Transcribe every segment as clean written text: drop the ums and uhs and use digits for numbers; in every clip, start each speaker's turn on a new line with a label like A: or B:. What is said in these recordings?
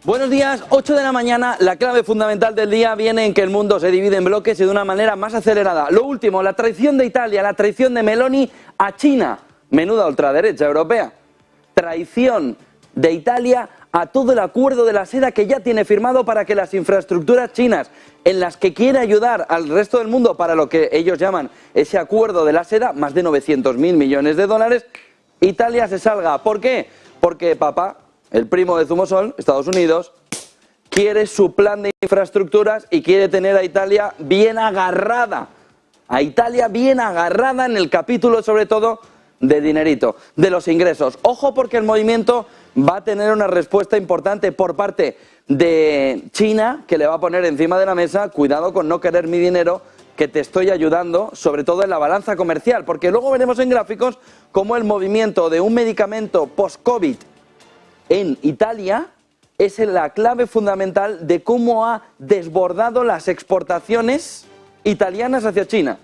A: Buenos días, 8 de la mañana, la clave fundamental del día viene en que el mundo se divide en bloques y de una manera más acelerada. Lo último, la traición de Italia, la traición de Meloni a China, menuda ultraderecha europea. Traición de Italia a todo el acuerdo de la seda que ya tiene firmado para que las infraestructuras chinas, en las que quiere ayudar al resto del mundo para lo que ellos llaman ese acuerdo de la seda, más de 900.000 millones de dólares, Italia se salga. ¿Por qué? Porque papá, el primo de Zumosol, Estados Unidos, quiere su plan de infraestructuras y quiere tener a Italia bien agarrada. A Italia bien agarrada en el capítulo, sobre todo, de dinerito, de los ingresos. Ojo, porque el movimiento va a tener una respuesta importante por parte de China, que le va a poner encima de la mesa: cuidado con no querer mi dinero, que te estoy ayudando, sobre todo en la balanza comercial. Porque luego veremos en gráficos cómo el movimiento de un medicamento post-COVID en Italia es la clave fundamental de cómo ha desbordado las exportaciones italianas hacia China.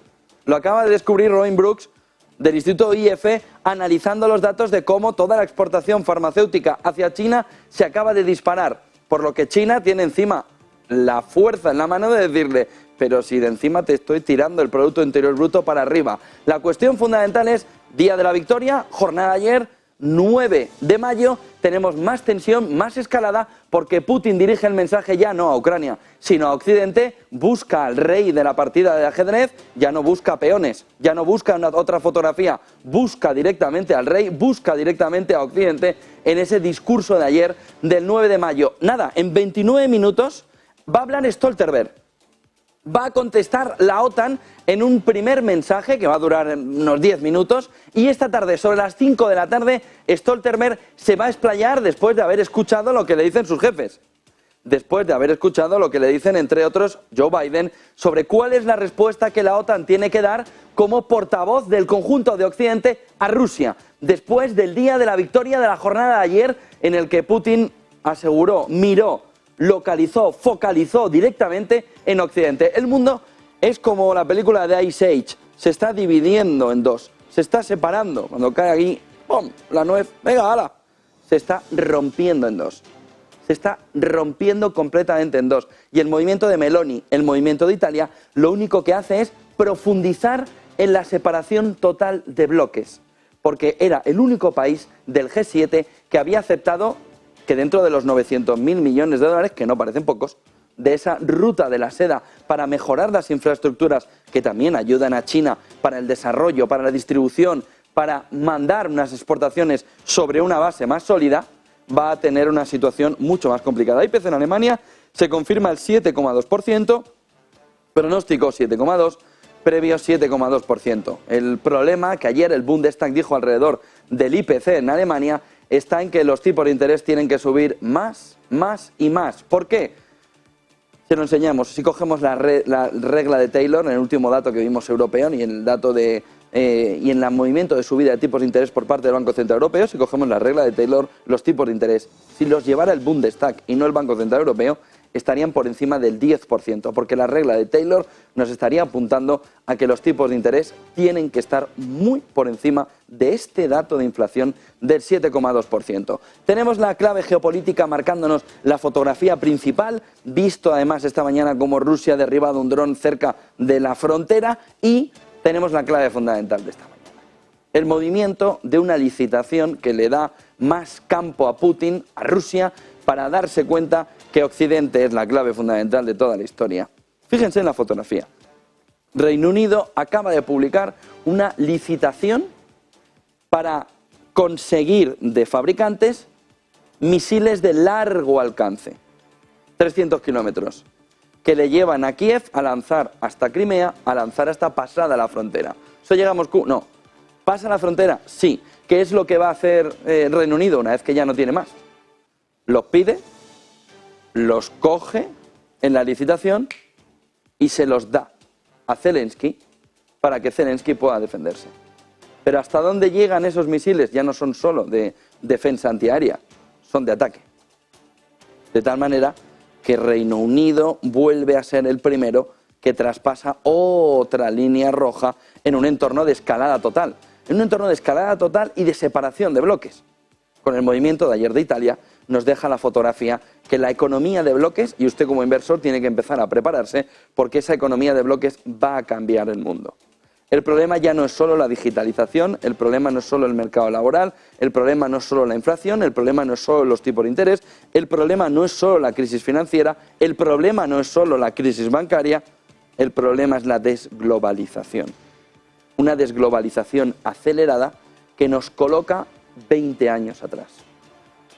A: Lo acaba de descubrir Robin Brooks del Instituto IF, analizando los datos de cómo toda la exportación farmacéutica hacia China se acaba de disparar, por lo que China tiene encima la fuerza en la mano de decirle: pero si de encima te estoy tirando el Producto Interior Bruto para arriba. La cuestión fundamental es Día de la Victoria, jornada ayer, 9 de mayo, tenemos más tensión, más escalada, porque Putin dirige el mensaje ya no a Ucrania, sino a Occidente, busca al rey de la partida de ajedrez, ya no busca peones, ya no busca otra fotografía, busca directamente al rey, busca directamente a Occidente en ese discurso de ayer del 9 de mayo. Nada, en 29 minutos va a hablar Stoltenberg. Va a contestar la OTAN en un primer mensaje que va a durar unos 10 minutos, y esta tarde, sobre las 5 de la tarde, Stoltenberg se va a explayar después de haber escuchado lo que le dicen sus jefes. Después de haber escuchado lo que le dicen, entre otros, Joe Biden, sobre cuál es la respuesta que la OTAN tiene que dar como portavoz del conjunto de Occidente a Rusia, después del día de la victoria de la jornada de ayer, en el que Putin aseguró, miró, localizó, focalizó directamente en Occidente. El mundo es como la película de Ice Age, se está dividiendo en dos, se está separando. Cuando cae aquí, ¡pum!, la nuez, venga, hala, se está rompiendo en dos. Se está rompiendo completamente en dos. Y el movimiento de Meloni, el movimiento de Italia, lo único que hace es profundizar en la separación total de bloques. Porque era el único país del G7 que había aceptado que dentro de los 900.000 millones de dólares, que no parecen pocos, de esa ruta de la seda para mejorar las infraestructuras que también ayudan a China para el desarrollo, para la distribución, para mandar unas exportaciones sobre una base más sólida, va a tener una situación mucho más complicada. IPC en Alemania se confirma el 7,2%, pronóstico 7,2%, previo 7,2%. El problema que ayer el Bundestag dijo alrededor del IPC en Alemania está en que los tipos de interés tienen que subir más y más. ¿Por qué? Se lo enseñamos. Si cogemos la regla de Taylor, en el último dato que vimos europeo, y en el dato de y en el movimiento de subida de tipos de interés por parte del Banco Central Europeo, si cogemos la regla de Taylor, los tipos de interés, si los llevara el Bundestag y no el Banco Central Europeo, estarían por encima del 10%, porque la regla de Taylor nos estaría apuntando a que los tipos de interés tienen que estar muy por encima de este dato de inflación del 7,2%. Tenemos la clave geopolítica marcándonos la fotografía principal, visto además esta mañana como Rusia ha derribado un dron cerca de la frontera, y tenemos la clave fundamental de esta mañana. El movimiento de una licitación que le da más campo a Putin, a Rusia, para darse cuenta que Occidente es la clave fundamental de toda la historia. Fíjense en la fotografía. Reino Unido acaba de publicar una licitación para conseguir de fabricantes misiles de largo alcance, 300 kilómetros, que le llevan a Kiev a lanzar hasta Crimea, a lanzar hasta pasada la frontera. ¿Eso llega a Moscú? No. ¿Pasa la frontera? Sí. ¿Qué es lo que va a hacer Reino Unido una vez que ya no tiene más? Los pide, los coge en la licitación y se los da a Zelensky para que Zelensky pueda defenderse. Pero ¿hasta dónde llegan esos misiles? Ya no son solo de defensa antiaérea, son de ataque. De tal manera que Reino Unido vuelve a ser el primero que traspasa otra línea roja en un entorno de escalada total. En un entorno de escalada total y de separación de bloques. Con el movimiento de ayer de Italia, nos deja la fotografía que la economía de bloques, y usted como inversor tiene que empezar a prepararse porque esa economía de bloques va a cambiar el mundo. El problema ya no es solo la digitalización, el problema no es solo el mercado laboral, el problema no es solo la inflación, el problema no es solo los tipos de interés, el problema no es solo la crisis financiera, el problema no es solo la crisis bancaria, el problema es la desglobalización. Una desglobalización acelerada que nos coloca 20 años atrás.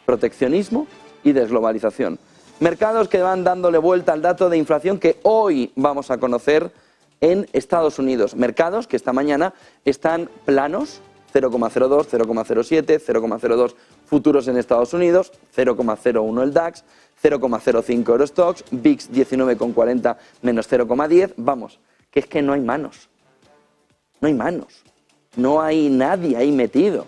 A: Proteccionismo y desglobalización. Mercados que van dándole vuelta al dato de inflación que hoy vamos a conocer en Estados Unidos. Mercados que esta mañana están planos, 0,02, 0,07, 0,02 futuros en Estados Unidos, 0,01 el DAX, 0,05 Eurostoxx, VIX 19,40 menos 0,10. Vamos, que es que no hay manos. No hay manos. No hay nadie ahí metido.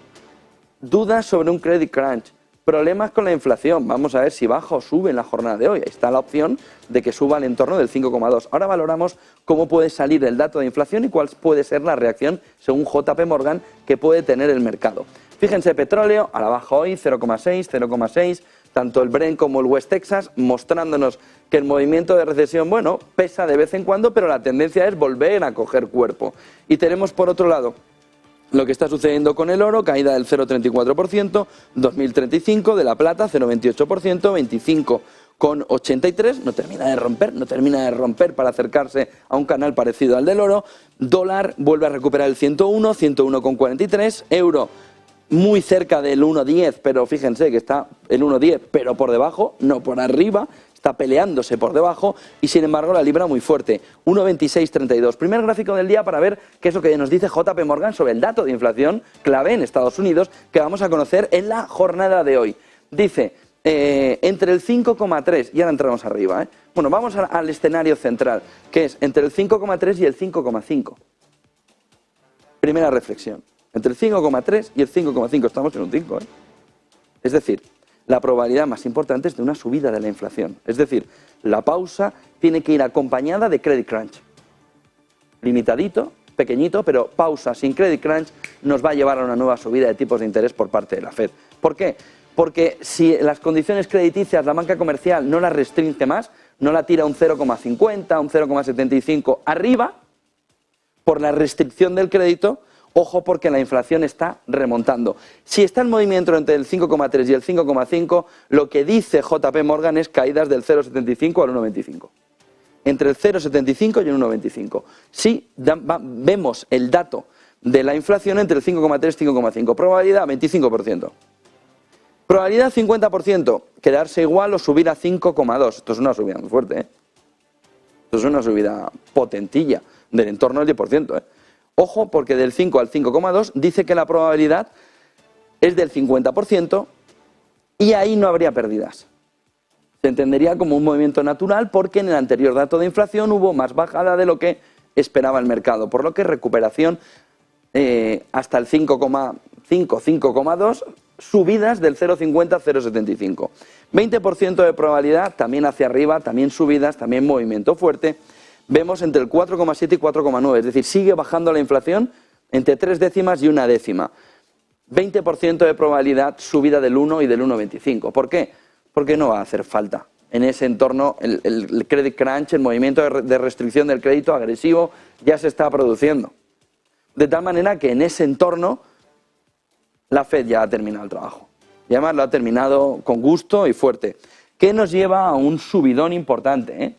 A: Dudas sobre un credit crunch. Problemas con la inflación. Vamos a ver si baja o sube en la jornada de hoy. Ahí está la opción de que suba al entorno del 5,2. Ahora valoramos cómo puede salir el dato de inflación y cuál puede ser la reacción, según JP Morgan, que puede tener el mercado. Fíjense, petróleo a la baja hoy, 0,6, 0,6. Tanto el Brent como el West Texas, mostrándonos que el movimiento de recesión, bueno, pesa de vez en cuando, pero la tendencia es volver a coger cuerpo. Y tenemos por otro lado lo que está sucediendo con el oro, caída del 0,34%, 2035, de la plata 0,28%, 25,83, no termina de romper para acercarse a un canal parecido al del oro. Dólar vuelve a recuperar el 101, 101,43, euro muy cerca del 1,10, pero fíjense que está el 1,10, pero por debajo, no por arriba, está peleándose por debajo, y sin embargo la libra muy fuerte, 1,2632. Primer gráfico del día para ver qué es lo que nos dice JP Morgan sobre el dato de inflación clave en Estados Unidos que vamos a conocer en la jornada de hoy. Dice, entre el 5,3, y ahora entramos arriba, bueno, vamos al escenario central, que es entre el 5,3 y el 5,5. Primera reflexión. Entre el 5,3 y el 5,5, estamos en un 5. Es decir, la probabilidad más importante es de una subida de la inflación. Es decir, la pausa tiene que ir acompañada de credit crunch. Limitadito, pequeñito, pero pausa sin credit crunch nos va a llevar a una nueva subida de tipos de interés por parte de la Fed. ¿Por qué? Porque si las condiciones crediticias la banca comercial no las restringe más, no la tira un 0,50, un 0,75 arriba, por la restricción del crédito, ojo porque la inflación está remontando. Si está en movimiento entre el 5,3 y el 5,5, lo que dice JP Morgan es caídas del 0,75 al 1,25. Entre el 0,75 y el 1,25. Si vemos el dato de la inflación entre el 5,3 y 5,5. Probabilidad 25%. Probabilidad 50%. Quedarse igual o subir a 5,2. Esto es una subida muy fuerte. Esto es una subida potentilla del entorno del 10%. Ojo, porque del 5 al 5,2 dice que la probabilidad es del 50% y ahí no habría pérdidas. Se entendería como un movimiento natural porque en el anterior dato de inflación hubo más bajada de lo que esperaba el mercado, por lo que recuperación hasta el 5,5, 5,2, subidas del 0,50 a 0,75. 20% de probabilidad, también hacia arriba, también subidas, también movimiento fuerte. Vemos entre el 4,7 y 4,9, es decir, sigue bajando la inflación entre 3 décimas y 1 décima. 20% de probabilidad, subida del 1 y del 1,25. ¿Por qué? Porque no va a hacer falta. En ese entorno, el credit crunch, el movimiento de restricción del crédito agresivo, ya se está produciendo. De tal manera que en ese entorno, la Fed ya ha terminado el trabajo. Y además lo ha terminado con gusto y fuerte. ¿Qué nos lleva a un subidón importante?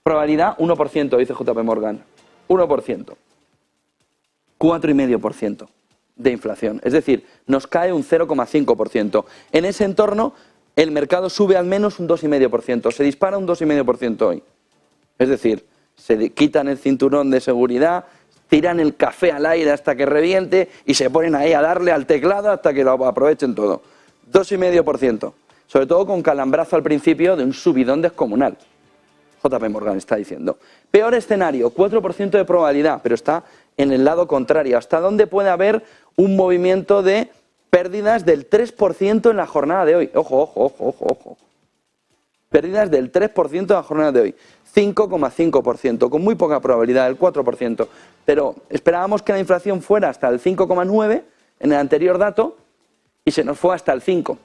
A: Probabilidad 1%, dice JP Morgan. 1%. 4,5% de inflación. Es decir, nos cae un 0,5%. En ese entorno, el mercado sube al menos un 2,5%. Se dispara un 2,5% hoy. Es decir, se quitan el cinturón de seguridad, tiran el café al aire hasta que reviente y se ponen ahí a darle al teclado hasta que lo aprovechen todo. 2,5%. Sobre todo con calambrazo al principio de un subidón descomunal. JP Morgan está diciendo. Peor escenario, 4% de probabilidad, pero está en el lado contrario. ¿Hasta dónde puede haber un movimiento de pérdidas del 3% en la jornada de hoy? Ojo, ojo, ojo, ojo, ojo. Pérdidas del 3% en la jornada de hoy. 5,5%, con muy poca probabilidad, el 4%. Pero esperábamos que la inflación fuera hasta el 5,9 en el anterior dato y se nos fue hasta el 5.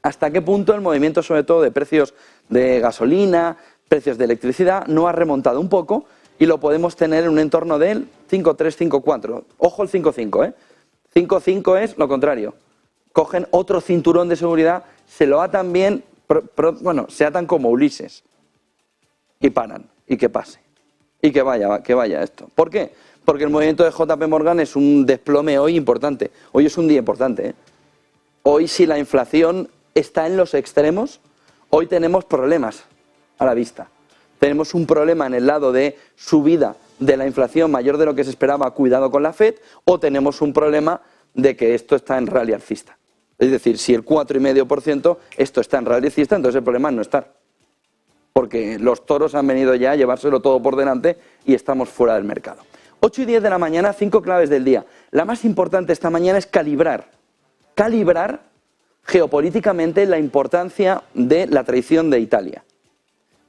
A: hasta qué punto el movimiento, sobre todo de precios de gasolina, precios de electricidad, no ha remontado un poco y lo podemos tener en un entorno del 5,3, 5,4. Ojo el 5,5, ¿eh? 5,5 es lo contrario. Cogen otro cinturón de seguridad, se lo atan bien, se atan como Ulises y paran y que pase y que vaya esto. ¿Por qué? Porque el movimiento de JP Morgan es un desplome hoy importante. Hoy es un día importante, ¿eh? Hoy, si la inflación está en los extremos, hoy tenemos problemas a la vista. Tenemos un problema en el lado de subida de la inflación mayor de lo que se esperaba, cuidado con la FED, o tenemos un problema de que esto está en rally alcista. Es decir, si el 4,5% esto está en rally alcista, entonces el problema es no estar. Porque los toros han venido ya a llevárselo todo por delante y estamos fuera del mercado. 8:10 de la mañana, 5 claves del día. La más importante esta mañana es calibrar geopolíticamente la importancia de la traición de Italia,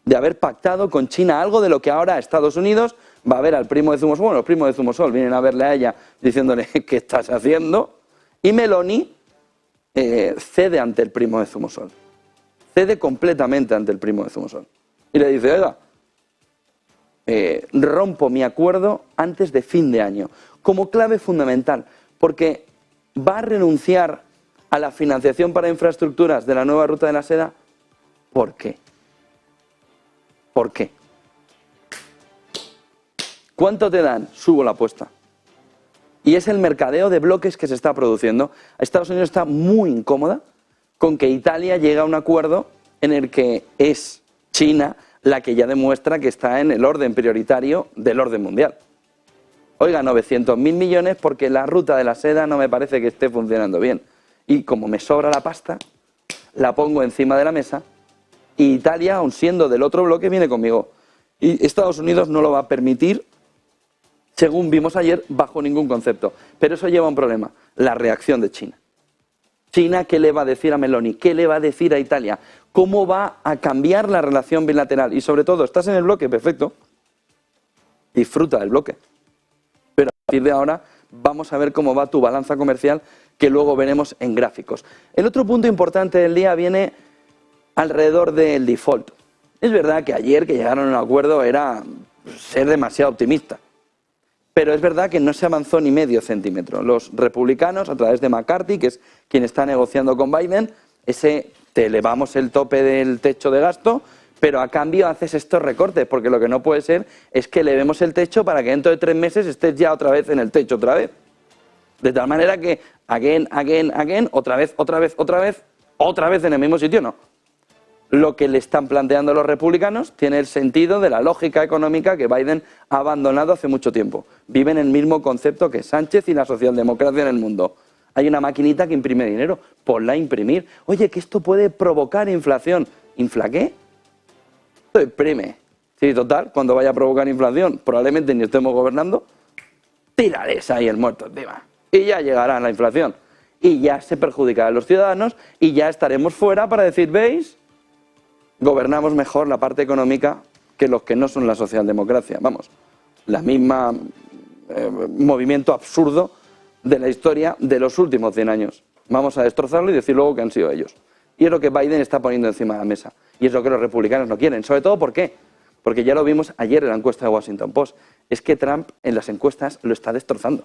A: de haber pactado con China algo de lo que ahora Estados Unidos va a ver al primo de Zumosol. Bueno, los primos de Zumosol vienen a verle a ella diciéndole ¿qué estás haciendo? Y Meloni cede ante el primo de Zumosol, cede completamente ante el primo de Zumosol y le dice, oiga, rompo mi acuerdo antes de fin de año, como clave fundamental, porque va a renunciar a la financiación para infraestructuras de la nueva ruta de la seda. ¿Por qué? ¿Por qué? ¿Cuánto te dan? Subo la apuesta. Y es el mercadeo de bloques que se está produciendo. Estados Unidos está muy incómoda con que Italia llegue a un acuerdo en el que es China la que ya demuestra que está en el orden prioritario del orden mundial. Oiga, 900.000 millones porque la ruta de la seda no me parece que esté funcionando bien. Y como me sobra la pasta, la pongo encima de la mesa y Italia, aun siendo del otro bloque, viene conmigo. Y Estados Unidos no lo va a permitir, según vimos ayer, bajo ningún concepto. Pero eso lleva un problema, la reacción de China. China, ¿qué le va a decir a Meloni? ¿Qué le va a decir a Italia? ¿Cómo va a cambiar la relación bilateral? Y sobre todo, ¿estás en el bloque? Perfecto. Disfruta del bloque. Pero a partir de ahora vamos a ver cómo va tu balanza comercial, que luego veremos en gráficos. El otro punto importante del día viene alrededor del default. Es verdad que ayer que llegaron a un acuerdo era ser demasiado optimista. Pero es verdad que no se avanzó ni medio centímetro. Los republicanos, a través de McCarthy, que es quien está negociando con Biden, te elevamos el tope del techo de gasto, pero a cambio haces estos recortes, porque lo que no puede ser es que elevemos el techo para que dentro de 3 meses estés ya otra vez en el techo otra vez. De tal manera que, again, otra vez en el mismo sitio, no. Lo que le están planteando los republicanos tiene el sentido de la lógica económica que Biden ha abandonado hace mucho tiempo. Viven el mismo concepto que Sánchez y la socialdemocracia en el mundo. Hay una maquinita que imprime dinero, ponla a imprimir. Oye, que esto puede provocar inflación. ¿Infla qué? Esto imprime. Sí, total, cuando vaya a provocar inflación, probablemente ni estemos gobernando, tírales ahí el muerto encima. Y ya llegará la inflación. Y ya se perjudicará a los ciudadanos y ya estaremos fuera para decir, ¿veis? Gobernamos mejor la parte económica que los que no son la socialdemocracia. Vamos, la misma movimiento absurdo de la historia de los últimos 100 años. Vamos a destrozarlo y decir luego que han sido ellos. Y es lo que Biden está poniendo encima de la mesa. Y es lo que los republicanos no quieren. Sobre todo, ¿por qué? Porque ya lo vimos ayer en la encuesta de Washington Post. Es que Trump en las encuestas lo está destrozando.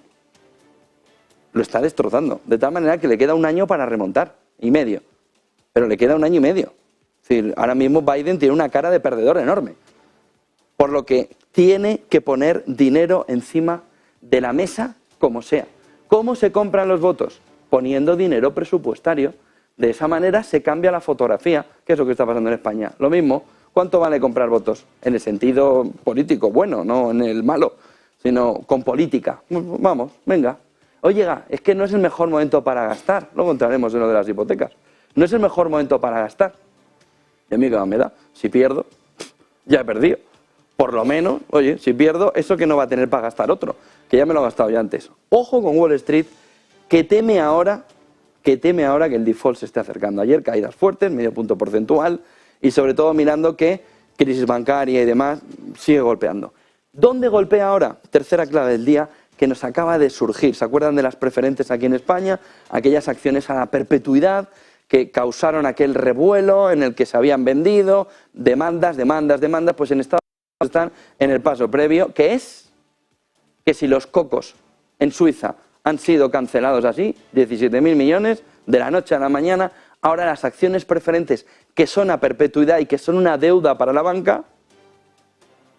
A: Lo está destrozando. De tal manera que le queda 1 año para remontar. Y medio. Pero le queda 1 año y medio. Es decir, ahora mismo Biden tiene una cara de perdedor enorme. Por lo que tiene que poner dinero encima de la mesa como sea. ¿Cómo se compran los votos? Poniendo dinero presupuestario. De esa manera se cambia la fotografía, que es lo que está pasando en España. Lo mismo, ¿cuánto vale comprar votos? En el sentido político, bueno, no en el malo, sino con política. Vamos, venga. Oiga, es que no es el mejor momento para gastar. Luego entraremos en lo de las hipotecas. No es el mejor momento para gastar. Y a mí qué me da. Si pierdo, ya he perdido. Por lo menos, oye, si pierdo, eso que no va a tener para gastar otro, que ya me lo he gastado ya antes. Ojo con Wall Street, que teme ahora que el default se esté acercando. Ayer caídas fuertes, medio punto porcentual, y sobre todo mirando que crisis bancaria y demás sigue golpeando. ¿Dónde golpea ahora? Tercera clave del día, que nos acaba de surgir. ¿Se acuerdan de las preferentes aquí en España? Aquellas acciones a la perpetuidad que causaron aquel revuelo en el que se habían vendido, demandas, pues en Estados Unidos están en el paso previo, que es que si los cocos en Suiza han sido cancelados así, 17.000 millones, de la noche a la mañana, ahora las acciones preferentes, que son a perpetuidad y que son una deuda para la banca,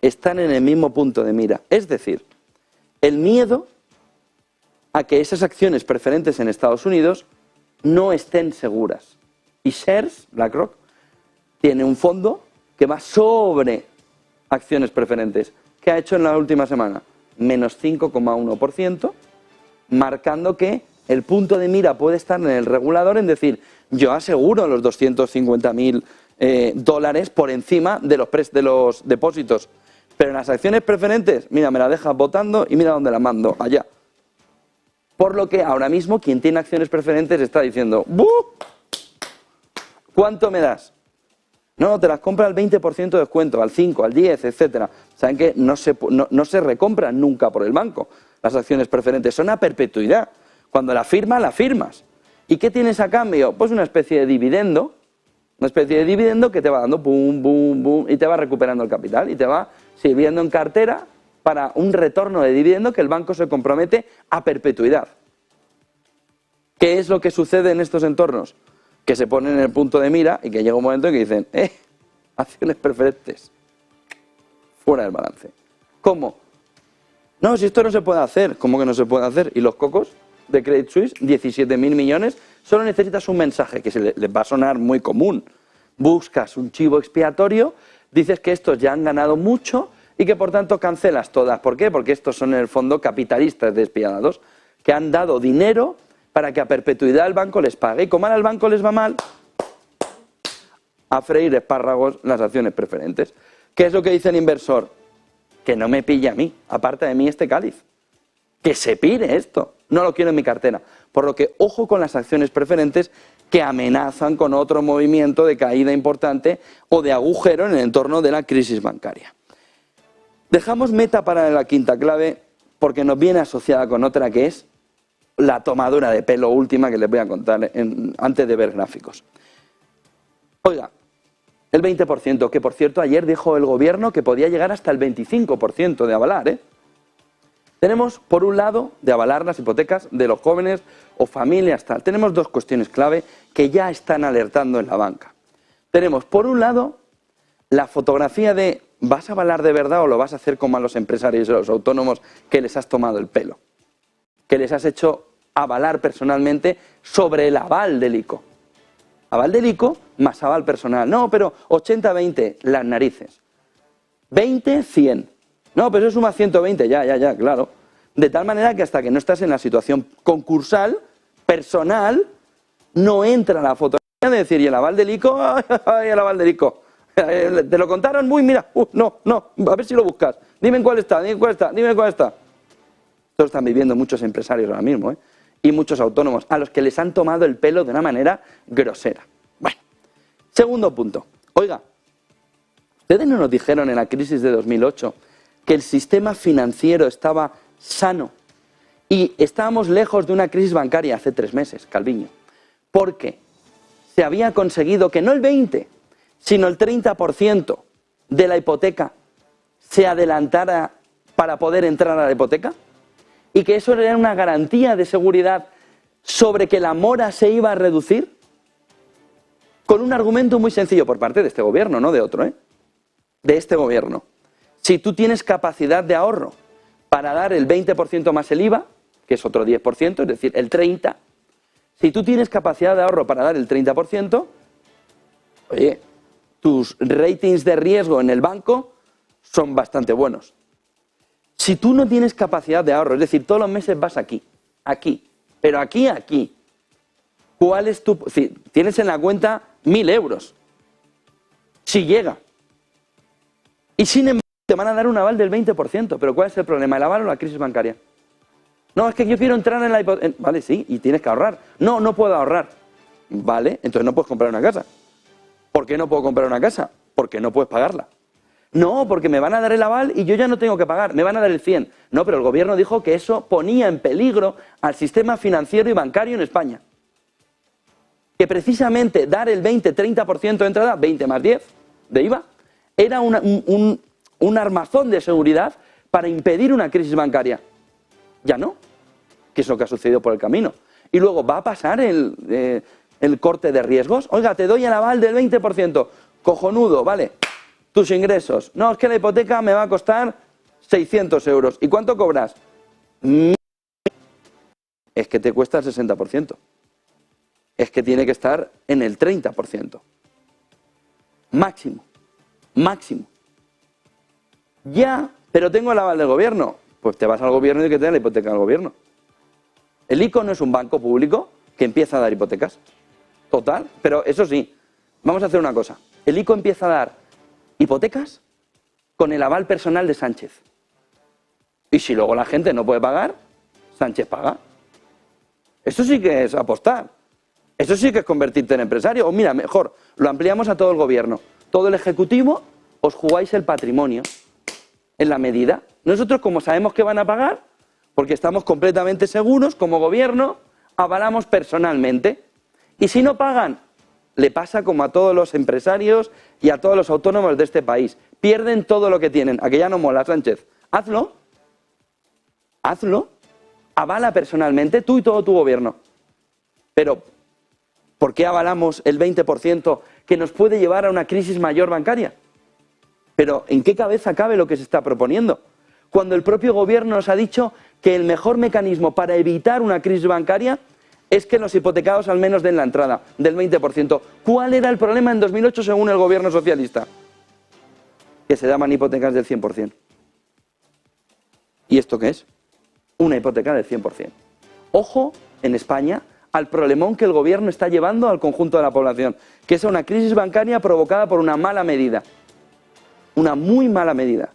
A: están en el mismo punto de mira. Es decir, el miedo a que esas acciones preferentes en Estados Unidos no estén seguras. Y Shares, BlackRock, tiene un fondo que va sobre acciones preferentes. ¿Qué ha hecho en la última semana? Menos 5,1%, marcando que el punto de mira puede estar en el regulador en decir, yo aseguro los 250.000 dólares por encima de los depósitos. Pero en las acciones preferentes, mira, me la dejas votando y mira dónde la mando, allá. Por lo que ahora mismo quien tiene acciones preferentes está diciendo, ¡buh! ¿Cuánto me das? No, te las compra al 20% de descuento, al 5, al 10, etcétera. Saben que no se recompran nunca por el banco. Las acciones preferentes son a perpetuidad. Cuando la firmas, la firmas. ¿Y qué tienes a cambio? Pues una especie de dividendo. Una especie de dividendo que te va dando pum, pum, pum, y te va recuperando el capital y te va sirviendo en cartera para un retorno de dividendo que el banco se compromete a perpetuidad. ¿Qué es lo que sucede en estos entornos? Que se ponen en el punto de mira y que llega un momento en que dicen, acciones preferentes, fuera del balance. ¿Cómo? No, si esto no se puede hacer. ¿Cómo que no se puede hacer? ¿Y los cocos de Credit Suisse? 17.000 millones. Solo necesitas un mensaje que les va a sonar muy común. Buscas un chivo expiatorio, dices que estos ya han ganado mucho y que por tanto cancelas todas. ¿Por qué? Porque estos son en el fondo capitalistas despiadados que han dado dinero para que a perpetuidad el banco les pague. Y como ahora al banco les va mal, a freír espárragos las acciones preferentes. ¿Qué es lo que dice el inversor? Que no me pille a mí, aparte de mí este cáliz. Que se pire esto, no lo quiero en mi cartera. Por lo que ojo con las acciones preferentes que amenazan con otro movimiento de caída importante o de agujero en el entorno de la crisis bancaria. Dejamos Meta para la quinta clave porque nos viene asociada con otra que es la tomadura de pelo última que les voy a contar antes de ver gráficos. Oiga, el 20%, que por cierto ayer dijo el gobierno que podía llegar hasta el 25% de avalar, Tenemos, por un lado, de avalar las hipotecas de los jóvenes o familias, tal. Tenemos dos cuestiones clave que ya están alertando en la banca. Tenemos, por un lado, la fotografía de ¿vas a avalar de verdad o lo vas a hacer como a los empresarios y a los autónomos que les has tomado el pelo? Que les has hecho avalar personalmente sobre el aval del ICO. Aval del ICO más aval personal. No, pero 80-20, las narices. 20-100. No, pero eso suma 120, ya, claro. De tal manera que hasta que no estás en la situación concursal, personal, no entra la fotografía de decir, ¿y el aval del ICO? ¡Ay, el aval del ICO! ¿Te lo contaron? Uy, mira, no, a ver si lo buscas. Dime cuál está. Esto lo están viviendo muchos empresarios ahora mismo, y muchos autónomos, a los que les han tomado el pelo de una manera grosera. Bueno, segundo punto. Oiga, ¿ustedes no nos dijeron en la crisis de 2008 que el sistema financiero estaba sano y estábamos lejos de una crisis bancaria hace 3 meses, Calviño? Porque se había conseguido que no el 20%, sino el 30% de la hipoteca se adelantara para poder entrar a la hipoteca, y que eso era una garantía de seguridad sobre que la mora se iba a reducir, con un argumento muy sencillo por parte de este gobierno, no de otro, de este gobierno. Si tú tienes capacidad de ahorro para dar el 20% más el IVA, que es otro 10%, es decir, el 30%, si tú tienes capacidad de ahorro para dar el 30%, oye, tus ratings de riesgo en el banco son bastante buenos. Si tú no tienes capacidad de ahorro, es decir, todos los meses vas aquí, pero aquí, ¿cuál es tu...? Si tienes en la cuenta 1.000 euros, si llega, y sin embargo te van a dar un aval del 20%, pero ¿cuál es el problema? ¿El aval o la crisis bancaria? No, es que yo quiero entrar en la hipoteca. Vale, sí, y tienes que ahorrar. No puedo ahorrar. Vale, entonces no puedes comprar una casa. ¿Por qué no puedo comprar una casa? Porque no puedes pagarla. No, porque me van a dar el aval y yo ya no tengo que pagar, me van a dar el 100%. No, pero el gobierno dijo que eso ponía en peligro al sistema financiero y bancario en España. que precisamente dar el 20-30% de entrada, 20 más 10 de IVA, era un armazón de seguridad para impedir una crisis bancaria. Ya no, que es lo que ha sucedido por el camino. Y luego va a pasar el corte de riesgos. Oiga, te doy el aval del 20%, cojonudo, vale, tus ingresos. No, es que la hipoteca me va a costar 600 euros. ¿Y cuánto cobras? Es que te cuesta el 60%. Es que tiene que estar en el 30%. Máximo. Máximo. Ya, pero tengo el aval del gobierno. Pues te vas al gobierno y que te den la hipoteca al gobierno. El ICO no es un banco público que empieza a dar hipotecas. Total, pero eso sí, vamos a hacer una cosa. El ICO empieza a dar hipotecas con el aval personal de Sánchez. Y si luego la gente no puede pagar, Sánchez paga. Eso sí que es apostar. Eso sí que es convertirte en empresario. O mira, mejor, lo ampliamos a todo el gobierno. Todo el ejecutivo, os jugáis el patrimonio en la medida. Nosotros, como sabemos que van a pagar, porque estamos completamente seguros, como gobierno, avalamos personalmente. Y si no pagan, le pasa como a todos los empresarios y a todos los autónomos de este país. Pierden todo lo que tienen. ¿A que ya no mola, Sánchez? Hazlo. Hazlo. Avala personalmente tú y todo tu gobierno. Pero, ¿por qué avalamos el 20% que nos puede llevar a una crisis mayor bancaria? Pero, ¿en qué cabeza cabe lo que se está proponiendo? Cuando el propio gobierno nos ha dicho que el mejor mecanismo para evitar una crisis bancaria es que los hipotecados al menos den la entrada del 20%. ¿Cuál era el problema en 2008 según el gobierno socialista? Que se daban hipotecas del 100%. ¿Y esto qué es? Una hipoteca del 100%. Ojo, en España, al problemón que el gobierno está llevando al conjunto de la población, que es una crisis bancaria provocada por una mala medida. Una muy mala medida.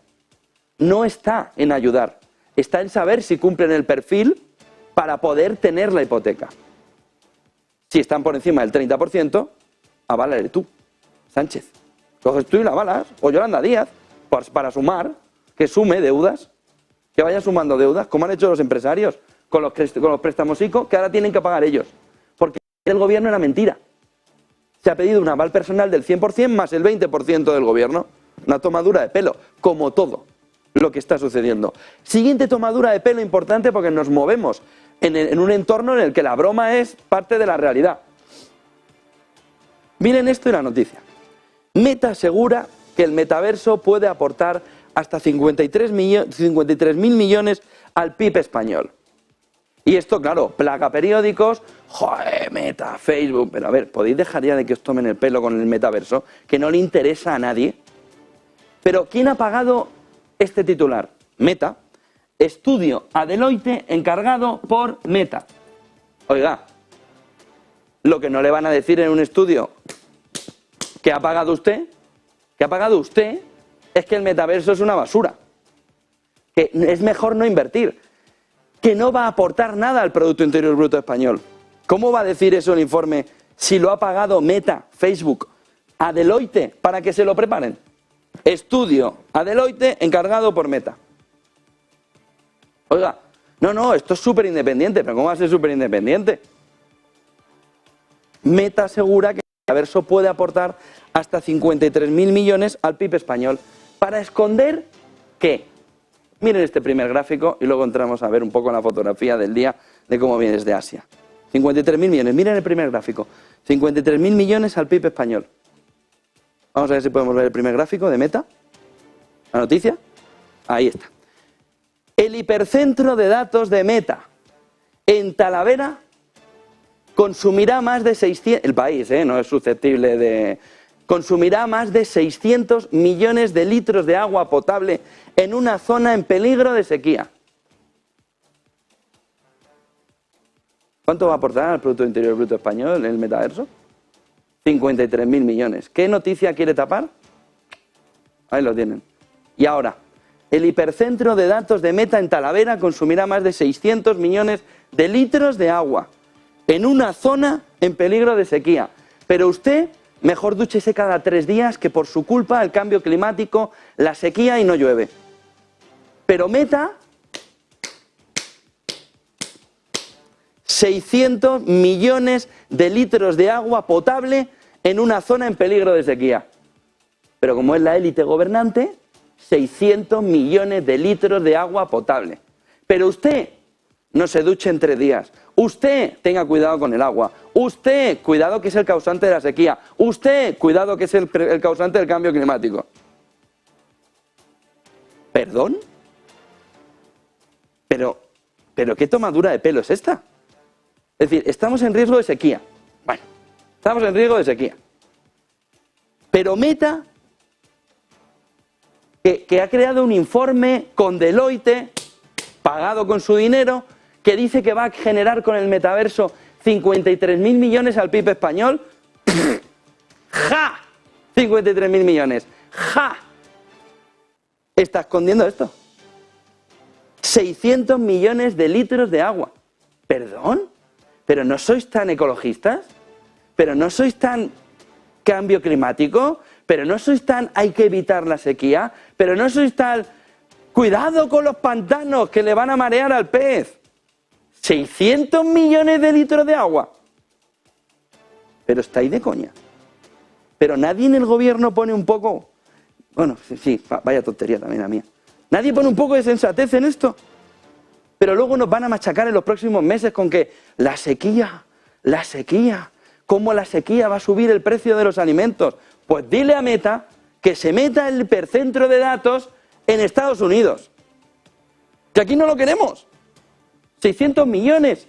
A: No está en ayudar, está en saber si cumplen el perfil para poder tener la hipoteca. Si están por encima del 30%, aválale tú, Sánchez. Coges tú y la avalas, o Yolanda Díaz, para sumar, que sume deudas, que vaya sumando deudas, como han hecho los empresarios con los préstamos ICO, que ahora tienen que pagar ellos. Porque el gobierno era mentira. Se ha pedido un aval personal del 100% más el 20% del gobierno. Una tomadura de pelo, como todo lo que está sucediendo. Siguiente tomadura de pelo importante porque nos movemos en un entorno en el que la broma es parte de la realidad. Miren esto y la noticia. Meta asegura que el metaverso puede aportar hasta 53.000 millones al PIB español. Y esto, claro, plaga periódicos, joder, Meta, Facebook, pero a ver, ¿podéis dejar ya de que os tomen el pelo con el metaverso? Que no le interesa a nadie. Pero ¿quién ha pagado este titular? Meta. Estudio a Deloitte encargado por Meta. Oiga, lo que no le van a decir en un estudio que ha pagado usted, es que el metaverso es una basura. Que es mejor no invertir. Que no va a aportar nada al Producto Interior Bruto español. ¿Cómo va a decir eso el informe si lo ha pagado Meta, Facebook, a Deloitte para que se lo preparen? Estudio a Deloitte encargado por Meta. Oiga, no, esto es súper independiente, pero ¿cómo va a ser súper independiente? Meta asegura que el metaverso puede aportar hasta 53.000 millones al PIB español. ¿Para esconder qué? Miren este primer gráfico y luego entramos a ver un poco la fotografía del día de cómo viene desde Asia. 53.000 millones, miren el primer gráfico. 53.000 millones al PIB español. Vamos a ver si podemos ver el primer gráfico de Meta. La noticia. Ahí está. El hipercentro de datos de Meta en Talavera consumirá más de 600... El país, no es susceptible de... Consumirá más de 600 millones de litros de agua potable en una zona en peligro de sequía. ¿Cuánto va a aportar al Producto Interior Bruto español el metaverso? 53.000 millones. ¿Qué noticia quiere tapar? Ahí lo tienen. Y ahora, el hipercentro de datos de Meta en Talavera consumirá más de 600 millones de litros de agua en una zona en peligro de sequía. Pero usted, mejor dúchese cada 3 días que por su culpa el cambio climático, la sequía y no llueve. Pero Meta 600 millones de litros de agua potable en una zona en peligro de sequía. Pero como es la élite gobernante, 600 millones de litros de agua potable. Pero usted no se duche en 3 días. Usted tenga cuidado con el agua. Usted, cuidado que es el causante de la sequía. Usted, cuidado que es el causante del cambio climático. ¿Perdón? Pero ¿qué tomadura de pelo es esta? Es decir, estamos en riesgo de sequía. Bueno, estamos en riesgo de sequía. Pero Meta, que ha creado un informe con Deloitte, pagado con su dinero, que dice que va a generar con el metaverso 53.000 millones al PIB español. ¡Ja! 53.000 millones. ¡Ja! Está escondiendo esto. 600 millones de litros de agua. ¿Perdón? ¿Pero no sois tan ecologistas? ¿Pero no sois tan cambio climático? ¿Pero no sois tan hay que evitar la sequía? ¿Pero no sois tan cuidado con los pantanos que le van a marear al pez? 600 millones de litros de agua. Pero estáis de coña. Pero nadie en el gobierno pone un poco... Bueno, sí, vaya tontería también la mía. Nadie pone un poco de sensatez en esto. Pero luego nos van a machacar en los próximos meses con que la sequía, ¿cómo la sequía va a subir el precio de los alimentos? Pues dile a Meta que se meta el hipercentro de datos en Estados Unidos. Que aquí no lo queremos. 600 millones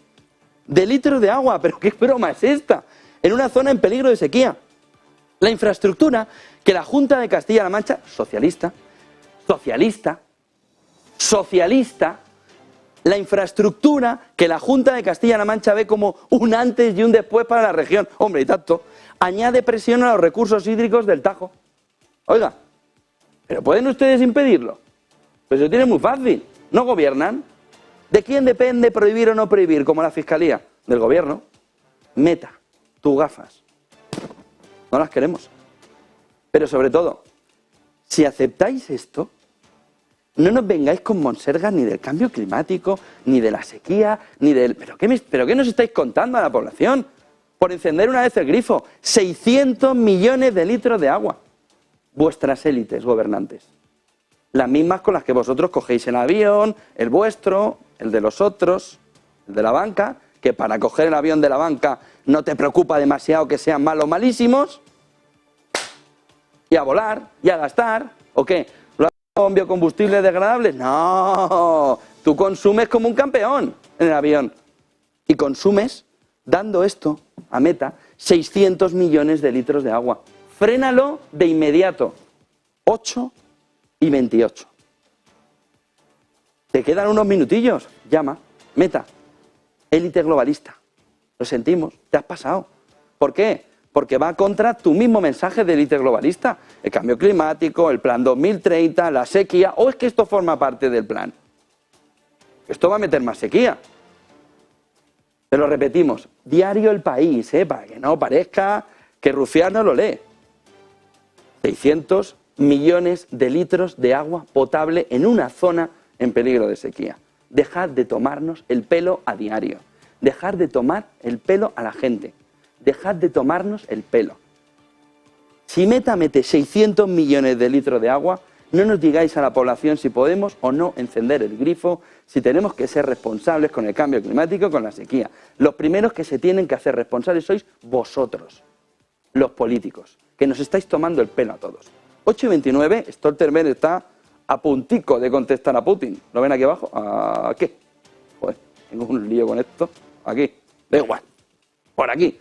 A: de litros de agua, pero ¿qué broma es esta? En una zona en peligro de sequía. La infraestructura que la Junta de Castilla-La Mancha, socialista, la infraestructura que la Junta de Castilla-La Mancha ve como un antes y un después para la región, hombre, y tanto, añade presión a los recursos hídricos del Tajo. Oiga, ¿pero pueden ustedes impedirlo? Pues lo tienen muy fácil, no gobiernan. ¿De quién depende prohibir o no prohibir, como la Fiscalía? Del gobierno. Meta, tus gafas. No las queremos. Pero sobre todo, si aceptáis esto, no nos vengáis con monsergas ni del cambio climático, ni de la sequía, ni del... ¿Pero qué nos estáis contando a la población? Por encender una vez el grifo, 600 millones de litros de agua. Vuestras élites gobernantes. Las mismas con las que vosotros cogéis el avión, el vuestro, el de los otros, el de la banca, que para coger el avión de la banca no te preocupa demasiado que sean malos malísimos, y a volar, y a gastar, ¿o qué? ¿Lo haces con biocombustibles degradables? No, tú consumes como un campeón en el avión. Y consumes, dando esto a Meta, 600 millones de litros de agua. Frénalo de inmediato. 8 y 28. Te quedan unos minutillos. Llama, Meta, élite globalista. Lo sentimos, te has pasado. ¿Por qué? Porque va contra tu mismo mensaje de élite globalista. El cambio climático, el plan 2030, la sequía. ¿O es que esto forma parte del plan? Esto va a meter más sequía. Pero repetimos, diario El País, para que no parezca que Rufián no lo lee. 600 millones de litros de agua potable en una zona en peligro de sequía. Dejad de tomarnos el pelo a diario. Dejad de tomar el pelo a la gente. Dejad de tomarnos el pelo. Si Meta mete 600 millones de litros de agua, no nos digáis a la población si podemos o no encender el grifo, si tenemos que ser responsables con el cambio climático, con la sequía. Los primeros que se tienen que hacer responsables sois vosotros, los políticos, que nos estáis tomando el pelo a todos. 8:29, Stoltenberg está a puntico de contestar a Putin. ¿Lo ven aquí abajo? ¿A qué? Joder, tengo un lío con esto. Aquí, da igual. Por aquí.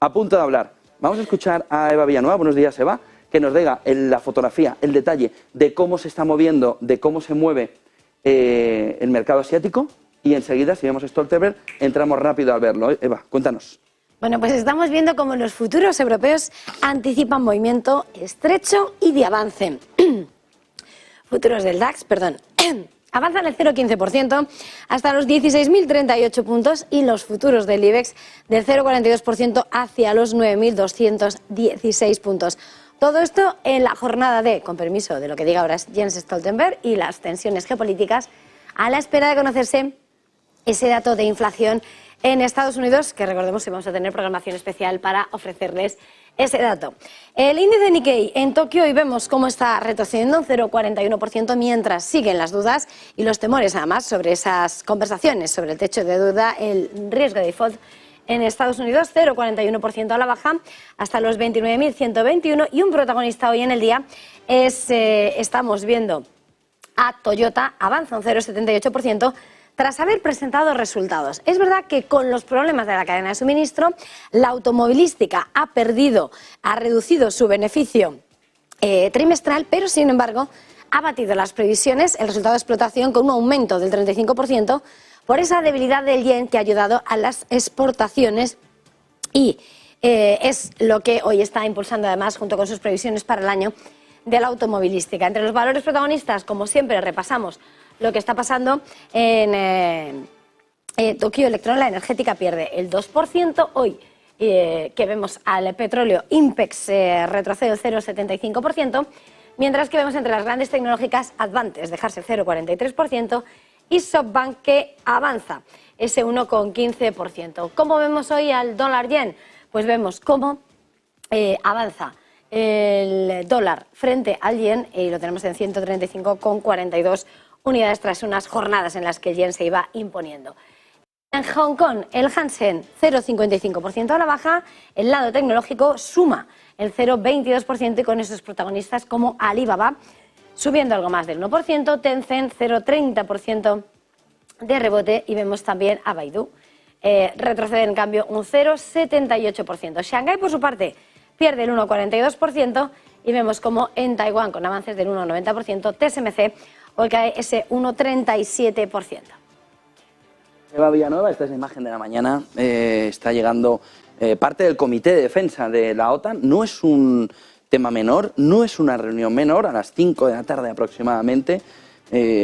A: A punto de hablar. Vamos a escuchar a Eva Villanueva, buenos días Eva, que nos diga la fotografía, el detalle de cómo se está moviendo, de cómo se mueve el mercado asiático y enseguida, si vemos Stoltenberg, entramos rápido al verlo. Eva, cuéntanos.
B: Bueno, pues estamos viendo cómo los futuros europeos anticipan movimiento estrecho y de avance. Futuros del DAX, perdón. Avanzan el 0,15% hasta los 16.038 puntos y los futuros del IBEX del 0,42% hacia los 9.216 puntos. Todo esto en la jornada de, con permiso de lo que diga ahora Jens Stoltenberg, y las tensiones geopolíticas a la espera de conocerse ese dato de inflación en Estados Unidos, que recordemos que vamos a tener programación especial para ofrecerles ese dato. El índice Nikkei en Tokio, hoy vemos cómo está retrocediendo un 0,41%, mientras siguen las dudas y los temores además sobre esas conversaciones sobre el techo de deuda, el riesgo de default en Estados Unidos, 0,41% a la baja, hasta los 29.121, y un protagonista hoy en el día es, estamos viendo a Toyota, avanza un 0,78%, tras haber presentado resultados. Es verdad que con los problemas de la cadena de suministro, la automovilística ha reducido su beneficio trimestral, pero sin embargo ha batido las previsiones, el resultado de explotación, con un aumento del 35% por esa debilidad del yen que ha ayudado a las exportaciones, y es lo que hoy está impulsando además, junto con sus previsiones para el año, de la automovilística. Entre los valores protagonistas, como siempre, repasamos lo que está pasando en Tokio Electron. La energética pierde el 2%. Hoy que vemos al petróleo INPEX retrocede el 0,75%, mientras que vemos entre las grandes tecnológicas Advantes dejarse el 0,43% y SoftBank, que avanza ese 1,15%. ¿Cómo vemos hoy al dólar yen? Pues vemos cómo avanza el dólar frente al yen, y lo tenemos en 135,42 unidades tras unas jornadas en las que el yen se iba imponiendo. En Hong Kong, el Hansen 0,55% a la baja, el lado tecnológico suma el 0,22%, y con esos protagonistas como Alibaba subiendo algo más del 1%, Tencent 0,30% de rebote, y vemos también a Baidu retrocede en cambio un 0,78%. Shanghái, por su parte, pierde el 1,42%, y vemos como en Taiwán, con avances del 1,90%, TSMC hoy cae ese 1,37%.
A: Eva Villanueva, esta es la imagen de la mañana. Está llegando parte del Comité de Defensa de la OTAN. No es un tema menor, no es una reunión menor. A las 5 de la tarde aproximadamente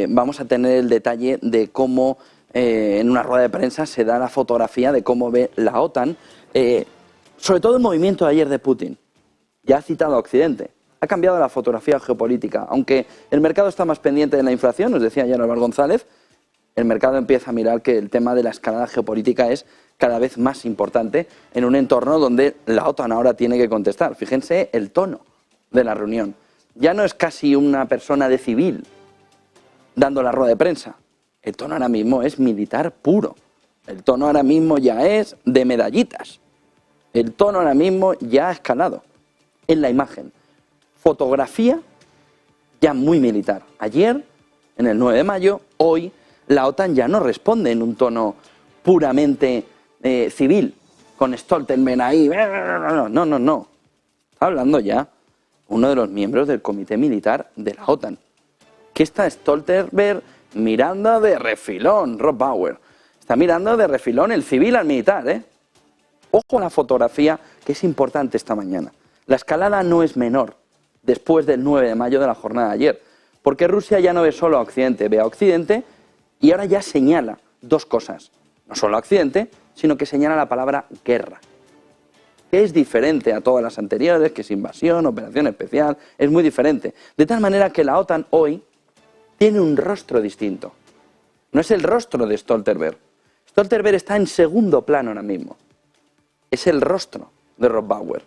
A: vamos a tener el detalle de cómo en una rueda de prensa se da la fotografía de cómo ve la OTAN, sobre todo el movimiento de ayer de Putin. Ya ha citado a Occidente. Ha cambiado la fotografía geopolítica. Aunque el mercado está más pendiente de la inflación, nos decía ayer Álvaro González, el mercado empieza a mirar que el tema de la escalada geopolítica es cada vez más importante en un entorno donde la OTAN ahora tiene que contestar. Fíjense el tono de la reunión. Ya no es casi una persona de civil dando la rueda de prensa. El tono ahora mismo es militar puro. El tono ahora mismo ya es de medallitas. El tono ahora mismo ya ha escalado en la imagen. Fotografía ya muy militar. Ayer, en el 9 de mayo, hoy, la OTAN ya no responde en un tono puramente civil, con Stoltenberg ahí. No. Está hablando ya uno de los miembros del Comité Militar de la OTAN. ¿Qué está Stoltenberg mirando de refilón? Rob Bauer está mirando de refilón el civil al militar, ¿eh? Ojo a la fotografía, que es importante esta mañana. La escalada no es menor después del 9 de mayo de la jornada de ayer, porque Rusia ya no ve solo a Occidente, ve a Occidente y ahora ya señala dos cosas. No solo a Occidente, sino que señala la palabra guerra, que es diferente a todas las anteriores, que es invasión, operación especial, es muy diferente. De tal manera que la OTAN hoy tiene un rostro distinto. No es el rostro de Stoltenberg. Stoltenberg está en segundo plano ahora mismo. Es el rostro de Rob Bauer.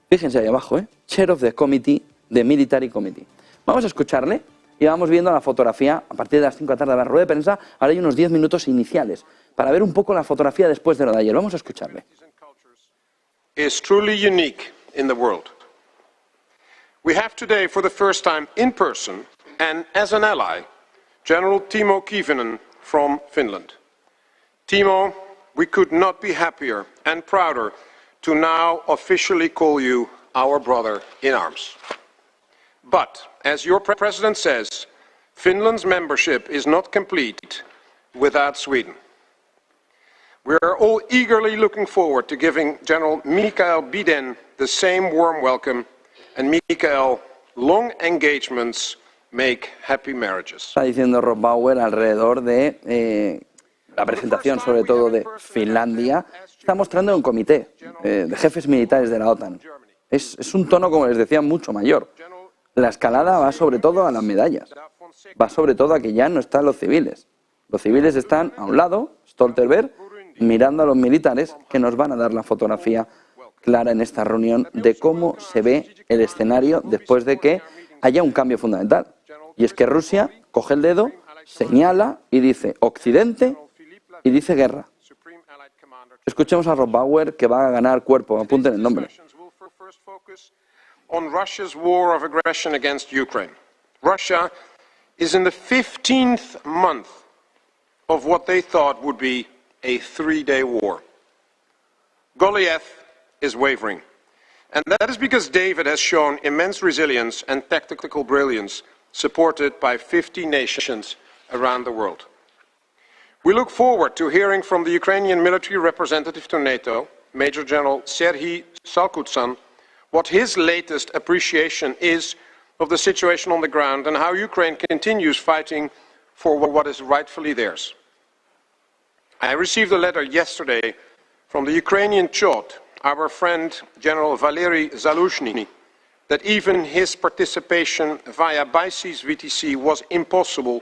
A: Fíjense ahí abajo, Chair of the Committee, the Military Committee. Vamos a escucharle y vamos viendo la fotografía a partir de las 5 de la tarde de la rueda de prensa. Ahora hay unos 10 minutos iniciales para ver un poco la fotografía después de lo de ayer. Vamos a escucharle.
C: Is truly unique in the world. We have today, for the first time in person and as an ally, General Timo Kivinen from Finland. Timo, we could not be happier and prouder to now officially call you our brother in arms. But, as your president says, Finland's membership is not complete without Sweden. We are all eagerly looking forward to giving General Mikael Biden the same warm welcome, and Mikael, long engagements make happy marriages.
A: Está diciendo Rob Bauer alrededor de la presentación, sobre todo de Finlandia. Está mostrando un comité de jefes militares de la OTAN. Es un tono, como les decía, mucho mayor. La escalada va sobre todo a las medallas. Va sobre todo a que ya no están los civiles. Los civiles están a un lado, Stoltenberg, mirando a los militares que nos van a dar la fotografía clara en esta reunión de cómo se ve el escenario después de que haya un cambio fundamental. Y es que Rusia coge el dedo, señala y dice Occidente y dice guerra. Escuchemos a Rob Bauer, que va a ganar cuerpo, apunten el nombre.
C: On Russia's war of aggression against Ukraine. Russia is in the 15th month of what they thought would be a 3-day war. Goliath is wavering. And that is because David has shown immense resilience and tactical brilliance, supported by 50 nations around the world. We look forward to hearing from the Ukrainian military representative to NATO, Major General Serhiy Salkutsan, what his latest appreciation is of the situation on the ground and how Ukraine continues fighting for what is rightfully theirs. I received a letter yesterday from the Ukrainian Chot, our friend General Valery Zaluzhny, that even his participation via BICES VTC was impossible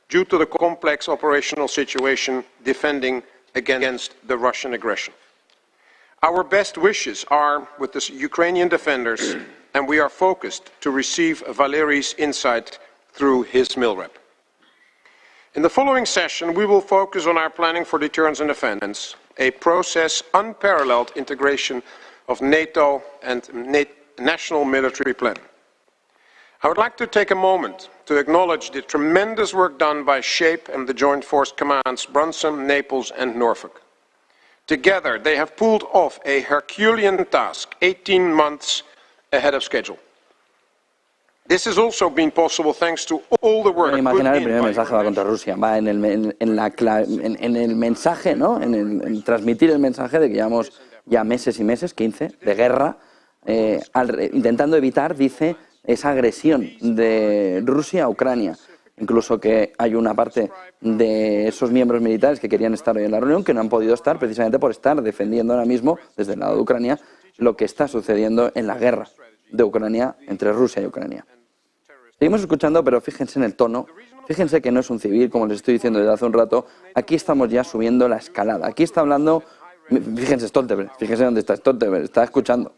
C: due to the complex operational situation defending against the Russian aggression. Our best wishes are with the Ukrainian defenders, and we are focused to receive Valery's insight through his MILREP. In the following session, we will focus on our planning for deterrence and defense, a process unparalleled integration of NATO and national military planning. I would like to take a moment to acknowledge the tremendous work done by SHAPE and the Joint Force Commands Brunson, Naples and Norfolk. Together, they have pulled off a Herculean task 18 months ahead of schedule. This has also been possible thanks to all the work.
A: Imaginar el primer mensaje va contra Rusia, va en el mensaje, ¿no? En transmitir el mensaje de que llevamos ya meses y meses, 15, de guerra, intentando evitar, dice, esa agresión de Rusia a Ucrania. Incluso que hay una parte de esos miembros militares que querían estar hoy en la reunión que no han podido estar precisamente por estar defendiendo ahora mismo, desde el lado de Ucrania, lo que está sucediendo en la guerra de Ucrania entre Rusia y Ucrania. Seguimos escuchando, pero fíjense en el tono, fíjense que no es un civil, como les estoy diciendo desde hace un rato, aquí estamos ya subiendo la escalada. Aquí está hablando, fíjense Stoltenberg, fíjense dónde está Stoltenberg, está escuchando.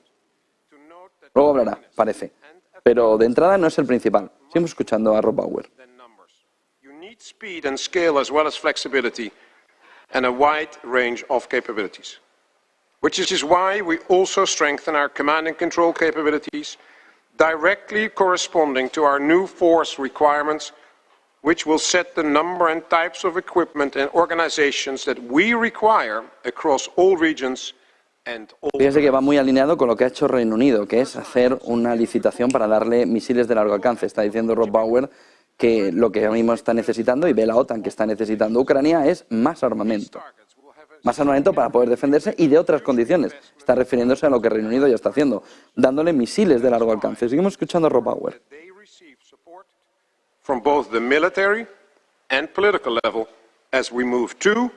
A: Luego hablará, parece. Pero de entrada no es el principal. Seguimos escuchando a Rob Bauer.
C: You need speed and scale as well as flexibility and a wide range of capabilities. Which is why we also strengthen our command and control capabilities directly corresponding to our new force requirements, which will set the number and types of equipment and organizations that we require across all regions.
A: Fíjense que va muy alineado con lo que ha hecho Reino Unido, que es hacer una licitación para darle misiles de largo alcance. Está diciendo Rob Bauer que lo que ahora mismo está necesitando, y ve la OTAN que está necesitando Ucrania, es más armamento. Más armamento para poder defenderse y de otras condiciones. Está refiriéndose a lo que Reino Unido ya está haciendo, dándole misiles de largo alcance. Seguimos escuchando a Rob Bauer.
C: From both the military and political level as we move to,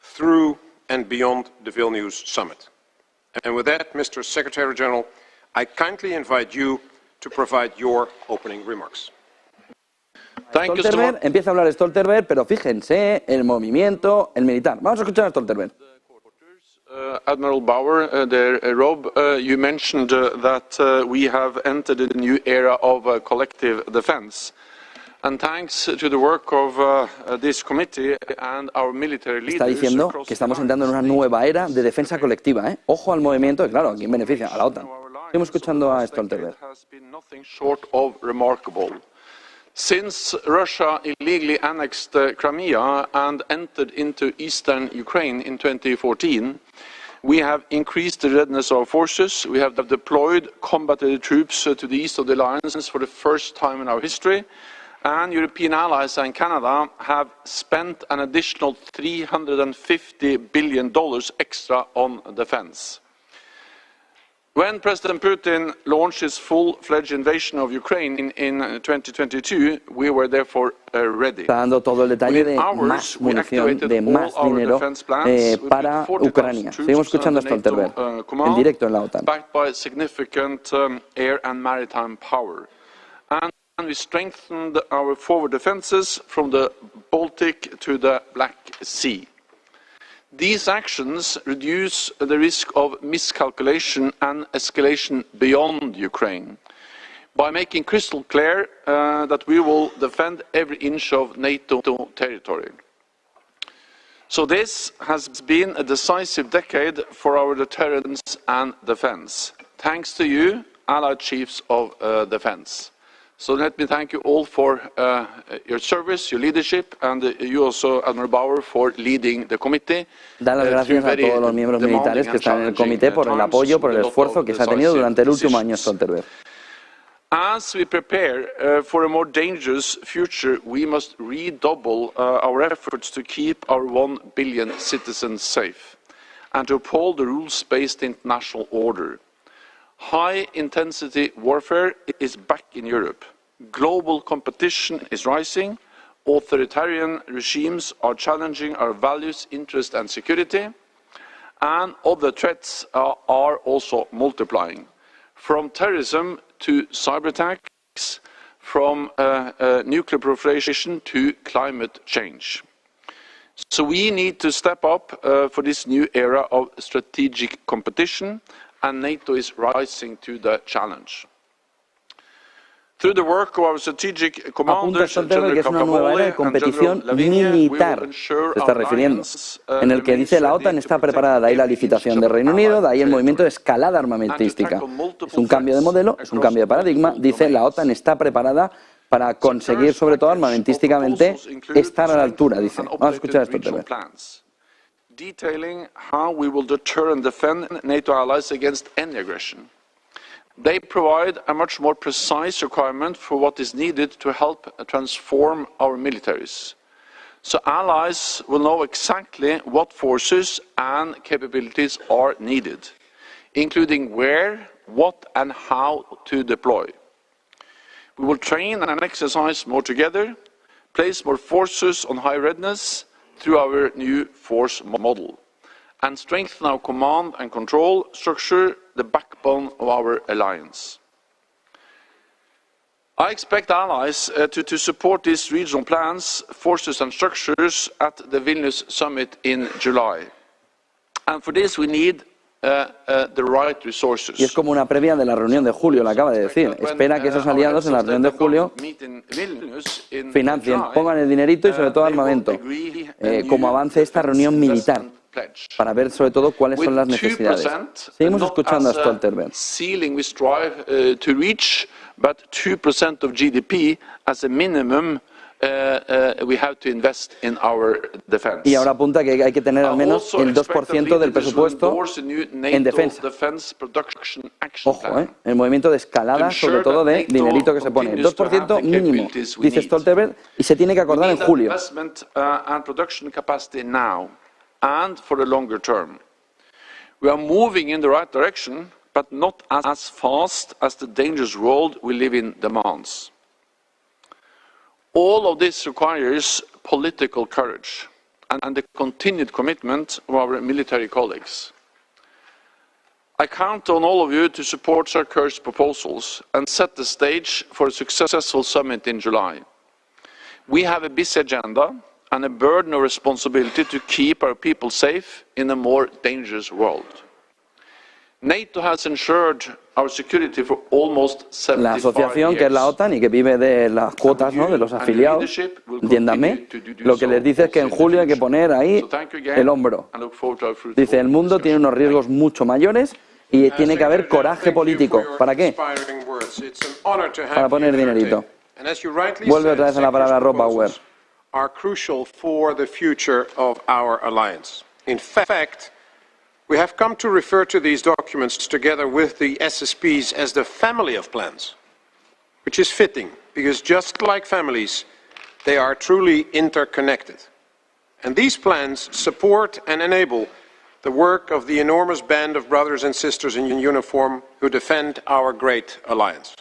C: through and beyond the Vilnius summit. And with that, Mr. Secretary General, I kindly invite you to provide your opening remarks.
A: Stoltenberg, empieza a hablar Stoltenberg, pero fíjense el movimiento, el militar. Vamos a escuchar a Stoltenberg.
D: Admiral Bauer, Rob, you mentioned that we have entered a new era of collective defense. And thanks to the work of this committee and our military leaders.
A: Está diciendo que estamos entrando en una nueva era de defensa colectiva, ¿eh? Ojo al movimiento, y claro, ¿a quién beneficia? A la OTAN. Seguimos escuchando a Stoltenberg.
D: Since Russia illegally annexed Crimea and entered into eastern Ukraine in 2014, we have increased the readiness of our forces. We have deployed combatant troops to the east of the alliance for the first time in our history. And European allies and Canada have spent an additional $350 billion extra on defense. When President Putin launched his full-fledged invasion of Ukraine in 2022, we were therefore ready.
A: Está dando todo el detalle de más munición, de más dinero para Ucrania. Seguimos escuchando a Stoltenberg en directo en la OTAN.
D: Backed by significant air and maritime power. And we strengthened our forward defenses from the Baltic to the Black Sea. These actions reduce the risk of miscalculation and escalation beyond Ukraine by making crystal clear that we will defend every inch of NATO territory. So this has been a decisive decade for our deterrence and defense, thanks to you, Allied Chiefs of Defense. So let me thank you all for your service, your leadership, and you also, Admiral Bauer, for leading the committee.
A: Da las gracias a todos los miembros militares que están en el comité por el apoyo, por el esfuerzo que se ha tenido durante el último año Stoltenberg.
D: As we prepare for a more dangerous future, we must redouble our efforts to keep our 1 billion citizens safe and to uphold the rules-based international order. High-intensity warfare is back in Europe. Global competition is rising. Authoritarian regimes are challenging our values, interest and security. And other threats are also multiplying. From terrorism to cyber attacks, from nuclear proliferation to climate change. So we need to step up for this new era of strategic competition, and NATO is rising to the challenge. Through the work of our strategic commanders,
A: Stoltenberg, que es una nueva era de competición militar, se está refiriendo, en el que dice la OTAN está preparada, de ahí la licitación de Reino Unido, de ahí el movimiento de escalada armamentística. Es un cambio de modelo, es un cambio de paradigma, dice la OTAN está preparada para conseguir, sobre todo armamentísticamente, estar a la altura, dice. Vamos a escuchar a Stoltenberg.
D: Detailing how we will deter and defend NATO allies against any aggression. They provide a much more precise requirement for what is needed to help transform our militaries. So allies will know exactly what forces and capabilities are needed, including where, what and how to deploy. We will train and exercise more together, place more forces on high readiness through our new force model, and strengthen our command and control structure, the backbone of our alliance. I expect allies to support these regional plans, forces and structures at the Vilnius summit in July. And for this we need the right resources.
A: Y es como una previa de la reunión de julio, lo acaba de decir. Espera que esos aliados en la reunión de julio financien, pongan el dinerito y sobre todo armamento, como avance esta reunión militar, para ver sobre todo cuáles son las necesidades. Seguimos escuchando a Stoltenberg.
D: Ceiling we strive to reach, but 2% of GDP as a minimum we have to invest in our defense.
A: Y ahora apunta que hay que tener al menos el 2% del presupuesto en defensa. Ojo, el movimiento de escalada, sobre todo de dinerito que se pone. 2% mínimo, dice Stoltenberg, y se tiene que acordar en julio.
D: And for the longer term. We are moving in the right direction, but not as fast as the dangerous world we live in demands. All of this requires political courage and the continued commitment of our military colleagues. I count on all of you to support Sarkoz's proposals and set the stage for a successful summit in July. We have a busy agenda and a burden of responsibility to keep our people safe in a more dangerous world. NATO has ensured our security for almost 75
A: La asociación,
D: years.
A: que es la OTAN y que vive de las cuotas, ¿no?, de los afiliados, entiéndame, lo que les dice es que en julio hay que poner ahí el hombro. Dice, el mundo tiene unos riesgos mucho mayores y tiene que haber coraje político. ¿Para qué? Para poner dinerito. Vuelve otra vez a la palabra Rob Bauer.
C: Are crucial for the future of our alliance. In fact, we have come to refer to these documents together with the SSPs as the family of plans, which is fitting, because just like families, they are truly interconnected. And these plans support and enable the work of the enormous band of brothers and sisters in uniform who defend our great alliance.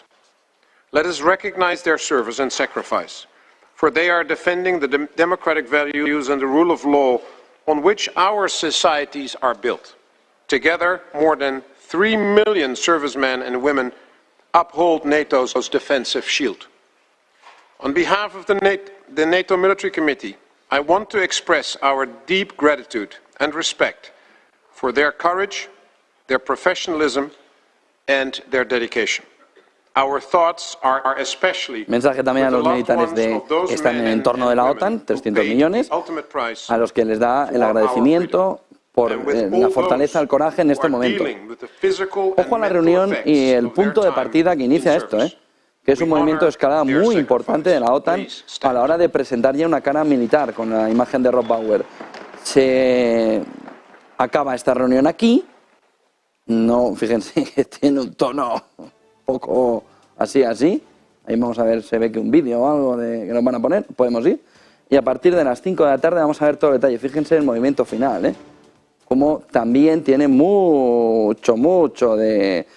C: Let us recognize their service and sacrifice, for they are defending the democratic values and the rule of law on which our societies are built. Together, more than 3 million servicemen and women uphold NATO's defensive shield. On behalf of the NATO Military Committee, I want to express our deep gratitude and respect for their courage, their professionalism, and their dedication. Our thoughts are especially
A: Mensaje también a
C: with
A: los
C: the loved
A: militares
C: ones
A: de
C: of those
A: que están en
C: men
A: el entorno de la
C: and
A: OTAN,
C: women
A: 300
C: who paid
A: millones,
C: the ultimate price
A: a los que les da el
C: for our
A: agradecimiento por
C: freedom, and with
A: la
C: all
A: fortaleza, el
C: those
A: coraje en
C: who
A: este
C: are
A: momento.
C: dealing with the physical
A: Ojo a
C: and
A: la
C: mental
A: reunión y
C: effects
A: el
C: of their
A: punto de
C: time
A: partida que inicia
C: in
A: esto,
C: service.
A: que es un
C: We
A: movimiento de escalada
C: honor their
A: muy importante de la OTAN
C: sacrifice. Please
A: a la hora de presentar ya una cara militar con la imagen de Rob Bauer. Se acaba esta reunión aquí. No, fíjense que tiene un tono un poco así. Ahí vamos a ver, se ve que un vídeo o algo que nos van a poner, podemos ir. Y a partir de las 5 de la tarde vamos a ver todo el detalle. Fíjense el movimiento final, como también tiene mucho de...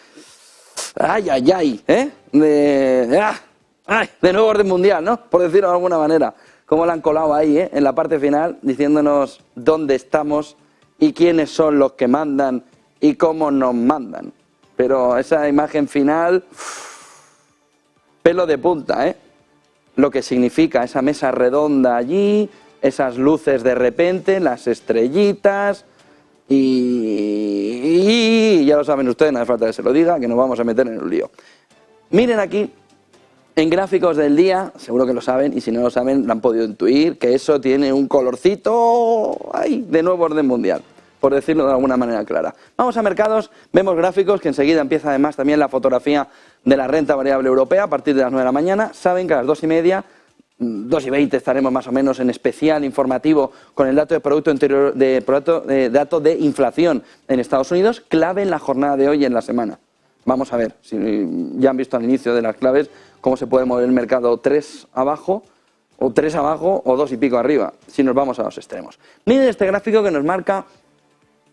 A: de nuevo orden mundial, ¿no? Por decirlo de alguna manera. Cómo la han colado ahí, en la parte final, diciéndonos dónde estamos y quiénes son los que mandan y cómo nos mandan. Pero esa imagen final, pelo de punta, lo que significa esa mesa redonda allí, esas luces de repente, las estrellitas y ya lo saben ustedes, no hace falta que se lo diga, que nos vamos a meter en un lío. Miren aquí, en gráficos del día, seguro que lo saben, y si no lo saben, lo han podido intuir, que eso tiene un colorcito de nuevo orden mundial, por decirlo de alguna manera clara. Vamos a mercados, vemos gráficos, que enseguida empieza además también la fotografía de la renta variable europea a partir de las 9 de la mañana. Saben que a las 2:30, 2:20 estaremos más o menos en especial informativo con el dato de Producto Interior, dato de inflación en Estados Unidos, clave en la jornada de hoy y en la semana. Vamos a ver, si ya han visto al inicio de las claves cómo se puede mover el mercado 3 abajo, o 3 abajo, o 2 y pico arriba, si nos vamos a los extremos. Miren este gráfico que nos marca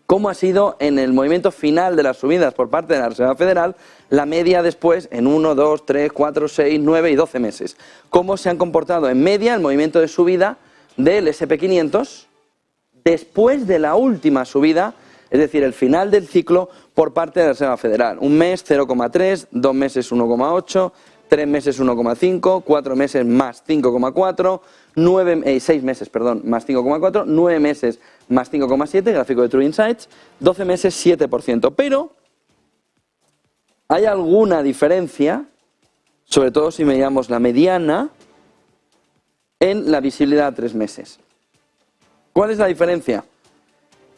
A: cómo ha sido en el movimiento final de las subidas por parte de la Reserva Federal, la media después en 1, 2, 3, 4, 6, 9 y 12 meses. Cómo se han comportado en media el movimiento de subida del S&P 500 después de la última subida, es decir, el final del ciclo por parte de la Reserva Federal. Un mes 0,3, 2 meses 1,8, 3 meses 1,5, 4 meses más 5,4, 6 meses, más 5,4, 9 meses más 5,7, gráfico de True Insights, 12 meses 7%. Pero hay alguna diferencia, sobre todo si miramos la mediana, en la visibilidad a 3 meses. ¿Cuál es la diferencia?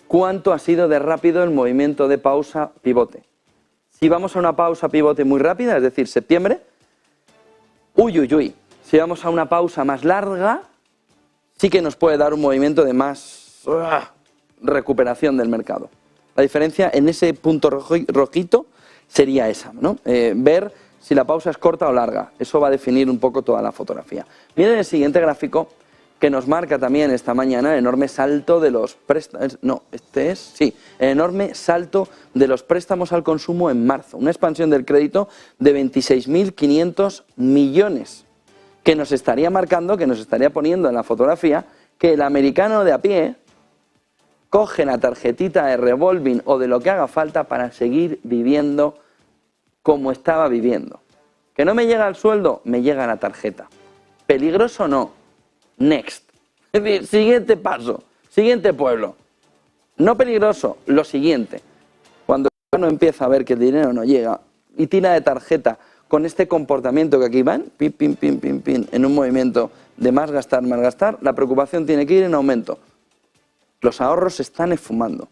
A: ¿Cuánto ha sido de rápido el movimiento de pausa pivote? Si vamos a una pausa pivote muy rápida, es decir, septiembre, si vamos a una pausa más larga, sí que nos puede dar un movimiento de más recuperación del mercado. La diferencia en ese punto rojito sería esa, ¿no? Ver si la pausa es corta o larga. Eso va a definir un poco toda la fotografía. Miren el siguiente gráfico que nos marca también esta mañana el enorme salto de los préstamos. No, el enorme salto de los préstamos al consumo en marzo. Una expansión del crédito de 26.500 millones. Que nos estaría marcando, que nos estaría poniendo en la fotografía, que el americano de a pie coge la tarjetita de revolving o de lo que haga falta para seguir viviendo como estaba viviendo. ¿Que no me llega el sueldo? Me llega la tarjeta. ¿Peligroso o no? Next. Es decir, siguiente paso, siguiente pueblo. No peligroso, lo siguiente. Cuando uno empieza a ver que el dinero no llega y tira de tarjeta con este comportamiento que aquí van, pin, en un movimiento de más gastar, la preocupación tiene que ir en aumento. Los ahorros se están esfumando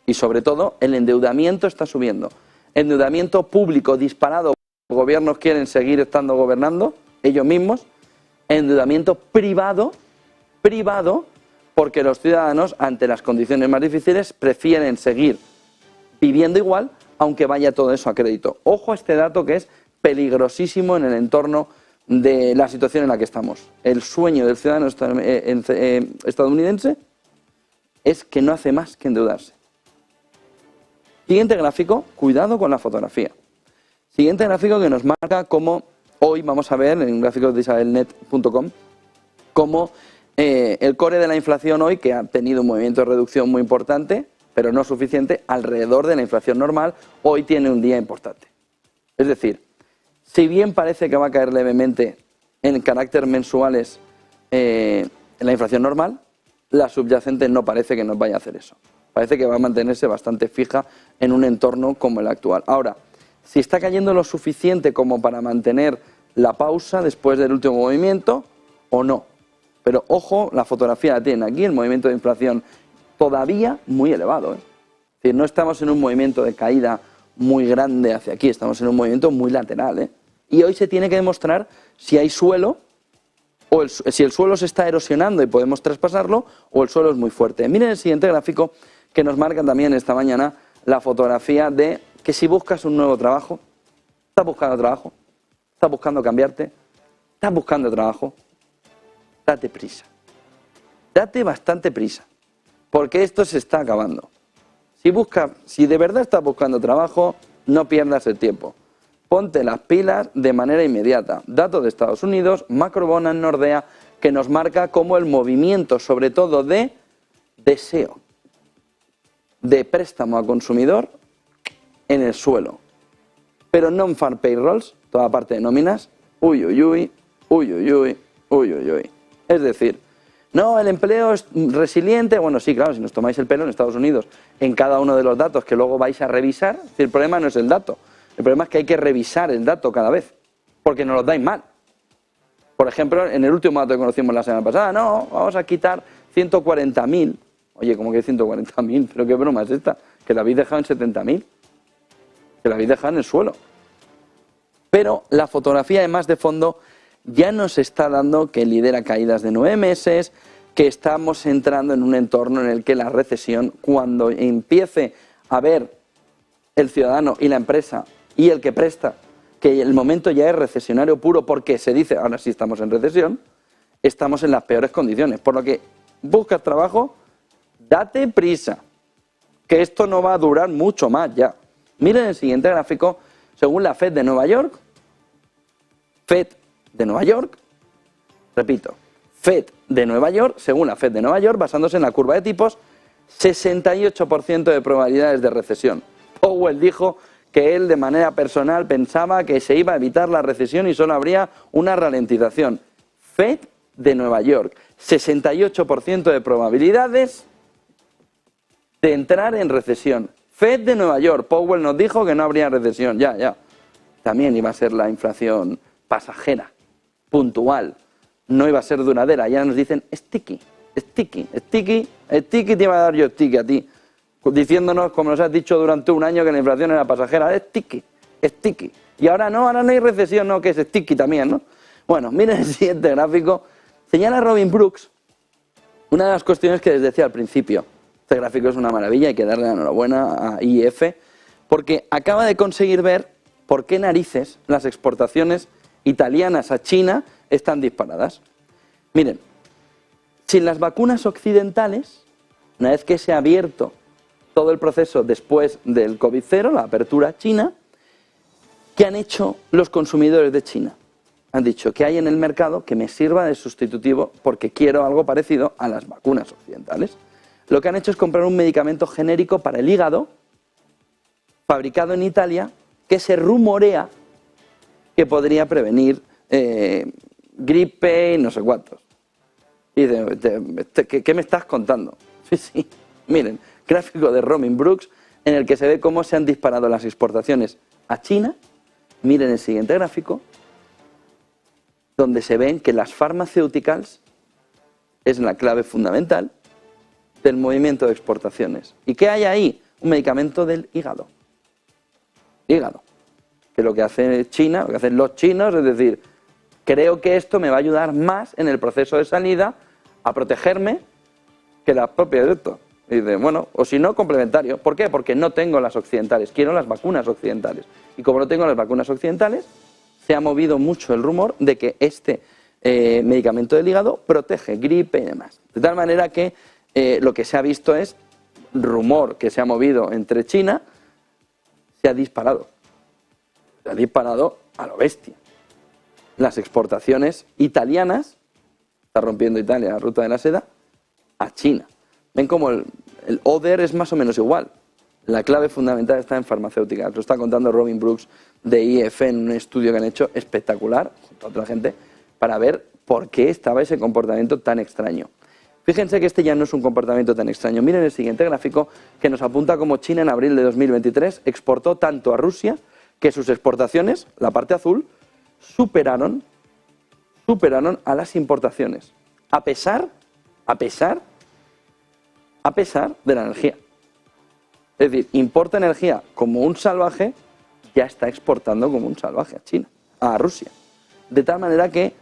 A: y sobre todo el endeudamiento está subiendo. Endeudamiento público disparado, los gobiernos quieren seguir estando gobernando, ellos mismos. Endeudamiento privado, porque los ciudadanos ante las condiciones más difíciles prefieren seguir viviendo igual, aunque vaya todo eso a crédito. Ojo a este dato que es peligrosísimo en el entorno de la situación en la que estamos. El sueño del ciudadano estadounidense es que no hace más que endeudarse. Siguiente gráfico, cuidado con la fotografía. Siguiente gráfico que nos marca cómo hoy vamos a ver en gráficos de isabelnet.com cómo el core de la inflación hoy, que ha tenido un movimiento de reducción muy importante, pero no suficiente, alrededor de la inflación normal, hoy tiene un día importante. Es decir, si bien parece que va a caer levemente en carácter mensuales la inflación normal, la subyacente no parece que nos vaya a hacer eso. Parece que va a mantenerse bastante fija en un entorno como el actual. Ahora, si está cayendo lo suficiente como para mantener la pausa después del último movimiento o no. Pero ojo, la fotografía la tienen aquí, el movimiento de inflación todavía muy elevado. Es decir, no estamos en un movimiento de caída muy grande hacia aquí, estamos en un movimiento muy lateral. Y hoy se tiene que demostrar si hay suelo, o si el suelo se está erosionando y podemos traspasarlo, o el suelo es muy fuerte. Miren el siguiente gráfico que nos marca también esta mañana la fotografía de que si buscas un nuevo trabajo, estás buscando trabajo, estás buscando cambiarte, estás buscando trabajo, date prisa. Date bastante prisa, porque esto se está acabando. Si de verdad estás buscando trabajo, no pierdas el tiempo. Ponte las pilas de manera inmediata. Datos de Estados Unidos, Macrobonus Nordea, que nos marca como el movimiento, sobre todo de deseo, de préstamo a consumidor en el suelo. Pero non-farm payrolls, toda parte de nóminas, uy, uy, uy, uy, uy, uy, uy, uy, uy. Es decir, no, el empleo es resiliente. Bueno, sí, claro, si nos tomáis el pelo en Estados Unidos, en cada uno de los datos que luego vais a revisar, el problema no es el dato. El problema es que hay que revisar el dato cada vez, porque nos lo dais mal. Por ejemplo, en el último dato que conocimos la semana pasada, no, vamos a quitar 140.000. Oye, ¿cómo que 140.000? ¿Pero qué broma es esta? Que la habéis dejado en 70.000. Que la habéis dejado en el suelo. Pero la fotografía, además de fondo, ya nos está dando que lidera caídas de 9 meses, que estamos entrando en un entorno en el que la recesión, cuando empiece a ver el ciudadano y la empresa y el que presta, que el momento ya es recesionario puro porque se dice, ahora sí estamos en recesión, estamos en las peores condiciones. Por lo que buscas trabajo, date prisa, que esto no va a durar mucho más ya. Miren el siguiente gráfico, según la Fed de Nueva York, repito, Fed de Nueva York, según la Fed de Nueva York, basándose en la curva de tipos, 68% de probabilidades de recesión. Powell dijo que él de manera personal pensaba que se iba a evitar la recesión y solo habría una ralentización. Fed de Nueva York, 68% de probabilidades de entrar en recesión. Fed de Nueva York, Powell nos dijo que no habría recesión, ya. También iba a ser la inflación pasajera, puntual, no iba a ser duradera. Ya nos dicen sticky, te iba a dar yo sticky a ti, diciéndonos, como nos has dicho durante un año, que la inflación era pasajera. Es sticky. Y ahora no hay recesión, no, que es sticky también, ¿no? Bueno, miren el siguiente gráfico. Señala Robin Brooks una de las cuestiones que les decía al principio. Este gráfico es una maravilla, hay que darle la enhorabuena a IF, porque acaba de conseguir ver por qué narices las exportaciones italianas a China están disparadas. Miren, sin las vacunas occidentales, una vez que se ha abierto todo el proceso después del COVID-0, la apertura china, ¿qué han hecho los consumidores de China? Han dicho, ¿qué hay en el mercado que me sirva de sustitutivo porque quiero algo parecido a las vacunas occidentales? Lo que han hecho es comprar un medicamento genérico para el hígado, fabricado en Italia, que se rumorea que podría prevenir gripe y no sé cuántos. Y dice, ¿qué me estás contando? Sí, miren, gráfico de Robin Brooks en el que se ve cómo se han disparado las exportaciones a China. Miren el siguiente gráfico, donde se ven que las farmacéuticas es la clave fundamental del movimiento de exportaciones. ¿Y qué hay ahí? Un medicamento del hígado. Hígado. Que lo que hace China, lo que hacen los chinos, es decir, creo que esto me va a ayudar más en el proceso de salida a protegerme que las propias de esto. Y dice, bueno, o si no, complementario. ¿Por qué? Porque no tengo las occidentales, quiero las vacunas occidentales. Y como no tengo las vacunas occidentales, se ha movido mucho el rumor de que este medicamento del hígado protege gripe y demás. De tal manera que lo que se ha visto es rumor que se ha movido entre China, se ha disparado. Se ha disparado a lo bestia. Las exportaciones italianas, está rompiendo Italia la ruta de la seda, a China. Ven como el other es más o menos igual. La clave fundamental está en farmacéutica. Lo está contando Robin Brooks de IF en un estudio que han hecho espectacular, junto a otra gente, para ver por qué estaba ese comportamiento tan extraño. Fíjense que este ya no es un comportamiento tan extraño. Miren el siguiente gráfico que nos apunta cómo China en abril de 2023 exportó tanto a Rusia que sus exportaciones, la parte azul, superaron a las importaciones, a pesar de la energía. Es decir, importa energía como un salvaje, ya está exportando como un salvaje a China, a Rusia. De tal manera que,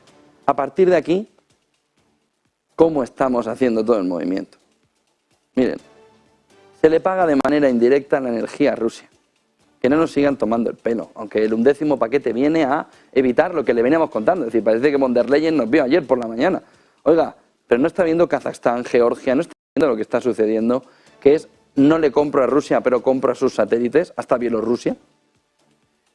A: a partir de aquí, ¿cómo estamos haciendo todo el movimiento? Miren, se le paga de manera indirecta la energía a Rusia. Que no nos sigan tomando el pelo, aunque el 11º paquete viene a evitar lo que le veníamos contando. Es decir, parece que von der Leyen nos vio ayer por la mañana. Oiga, pero no está viendo Kazajstán, Georgia, no está viendo lo que está sucediendo, que es no le compro a Rusia, pero compro a sus satélites, hasta Bielorrusia.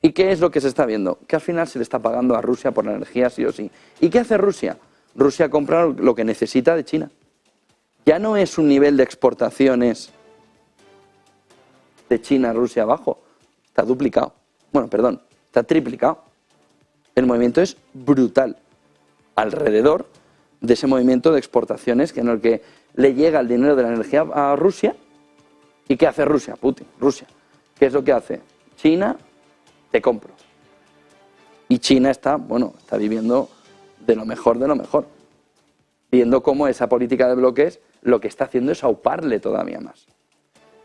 A: ¿Y qué es lo que se está viendo? Que al final se le está pagando a Rusia por la energía sí o sí. ¿Y qué hace Rusia? Rusia compra lo que necesita de China. Ya no es un nivel de exportaciones de China a Rusia bajo. Está duplicado. Bueno, perdón, está triplicado. El movimiento es brutal. Alrededor de ese movimiento de exportaciones en el que le llega el dinero de la energía a Rusia. ¿Y qué hace Rusia? Putin, Rusia. ¿Qué es lo que hace? China, te compro. Y China está viviendo de lo mejor, viendo cómo esa política de bloques lo que está haciendo es auparle todavía más.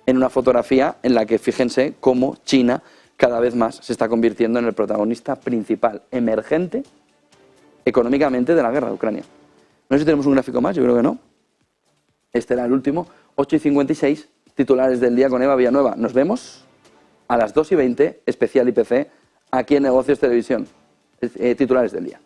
A: En una fotografía en la que fíjense cómo China cada vez más se está convirtiendo en el protagonista principal, emergente, económicamente, de la guerra de Ucrania. No sé si tenemos un gráfico más, yo creo que no. Este era el último, 8:56, titulares del día con Eva Villanueva. Nos vemos a las 2:20, especial IPC, aquí en Negocios Televisión. Titulares del día.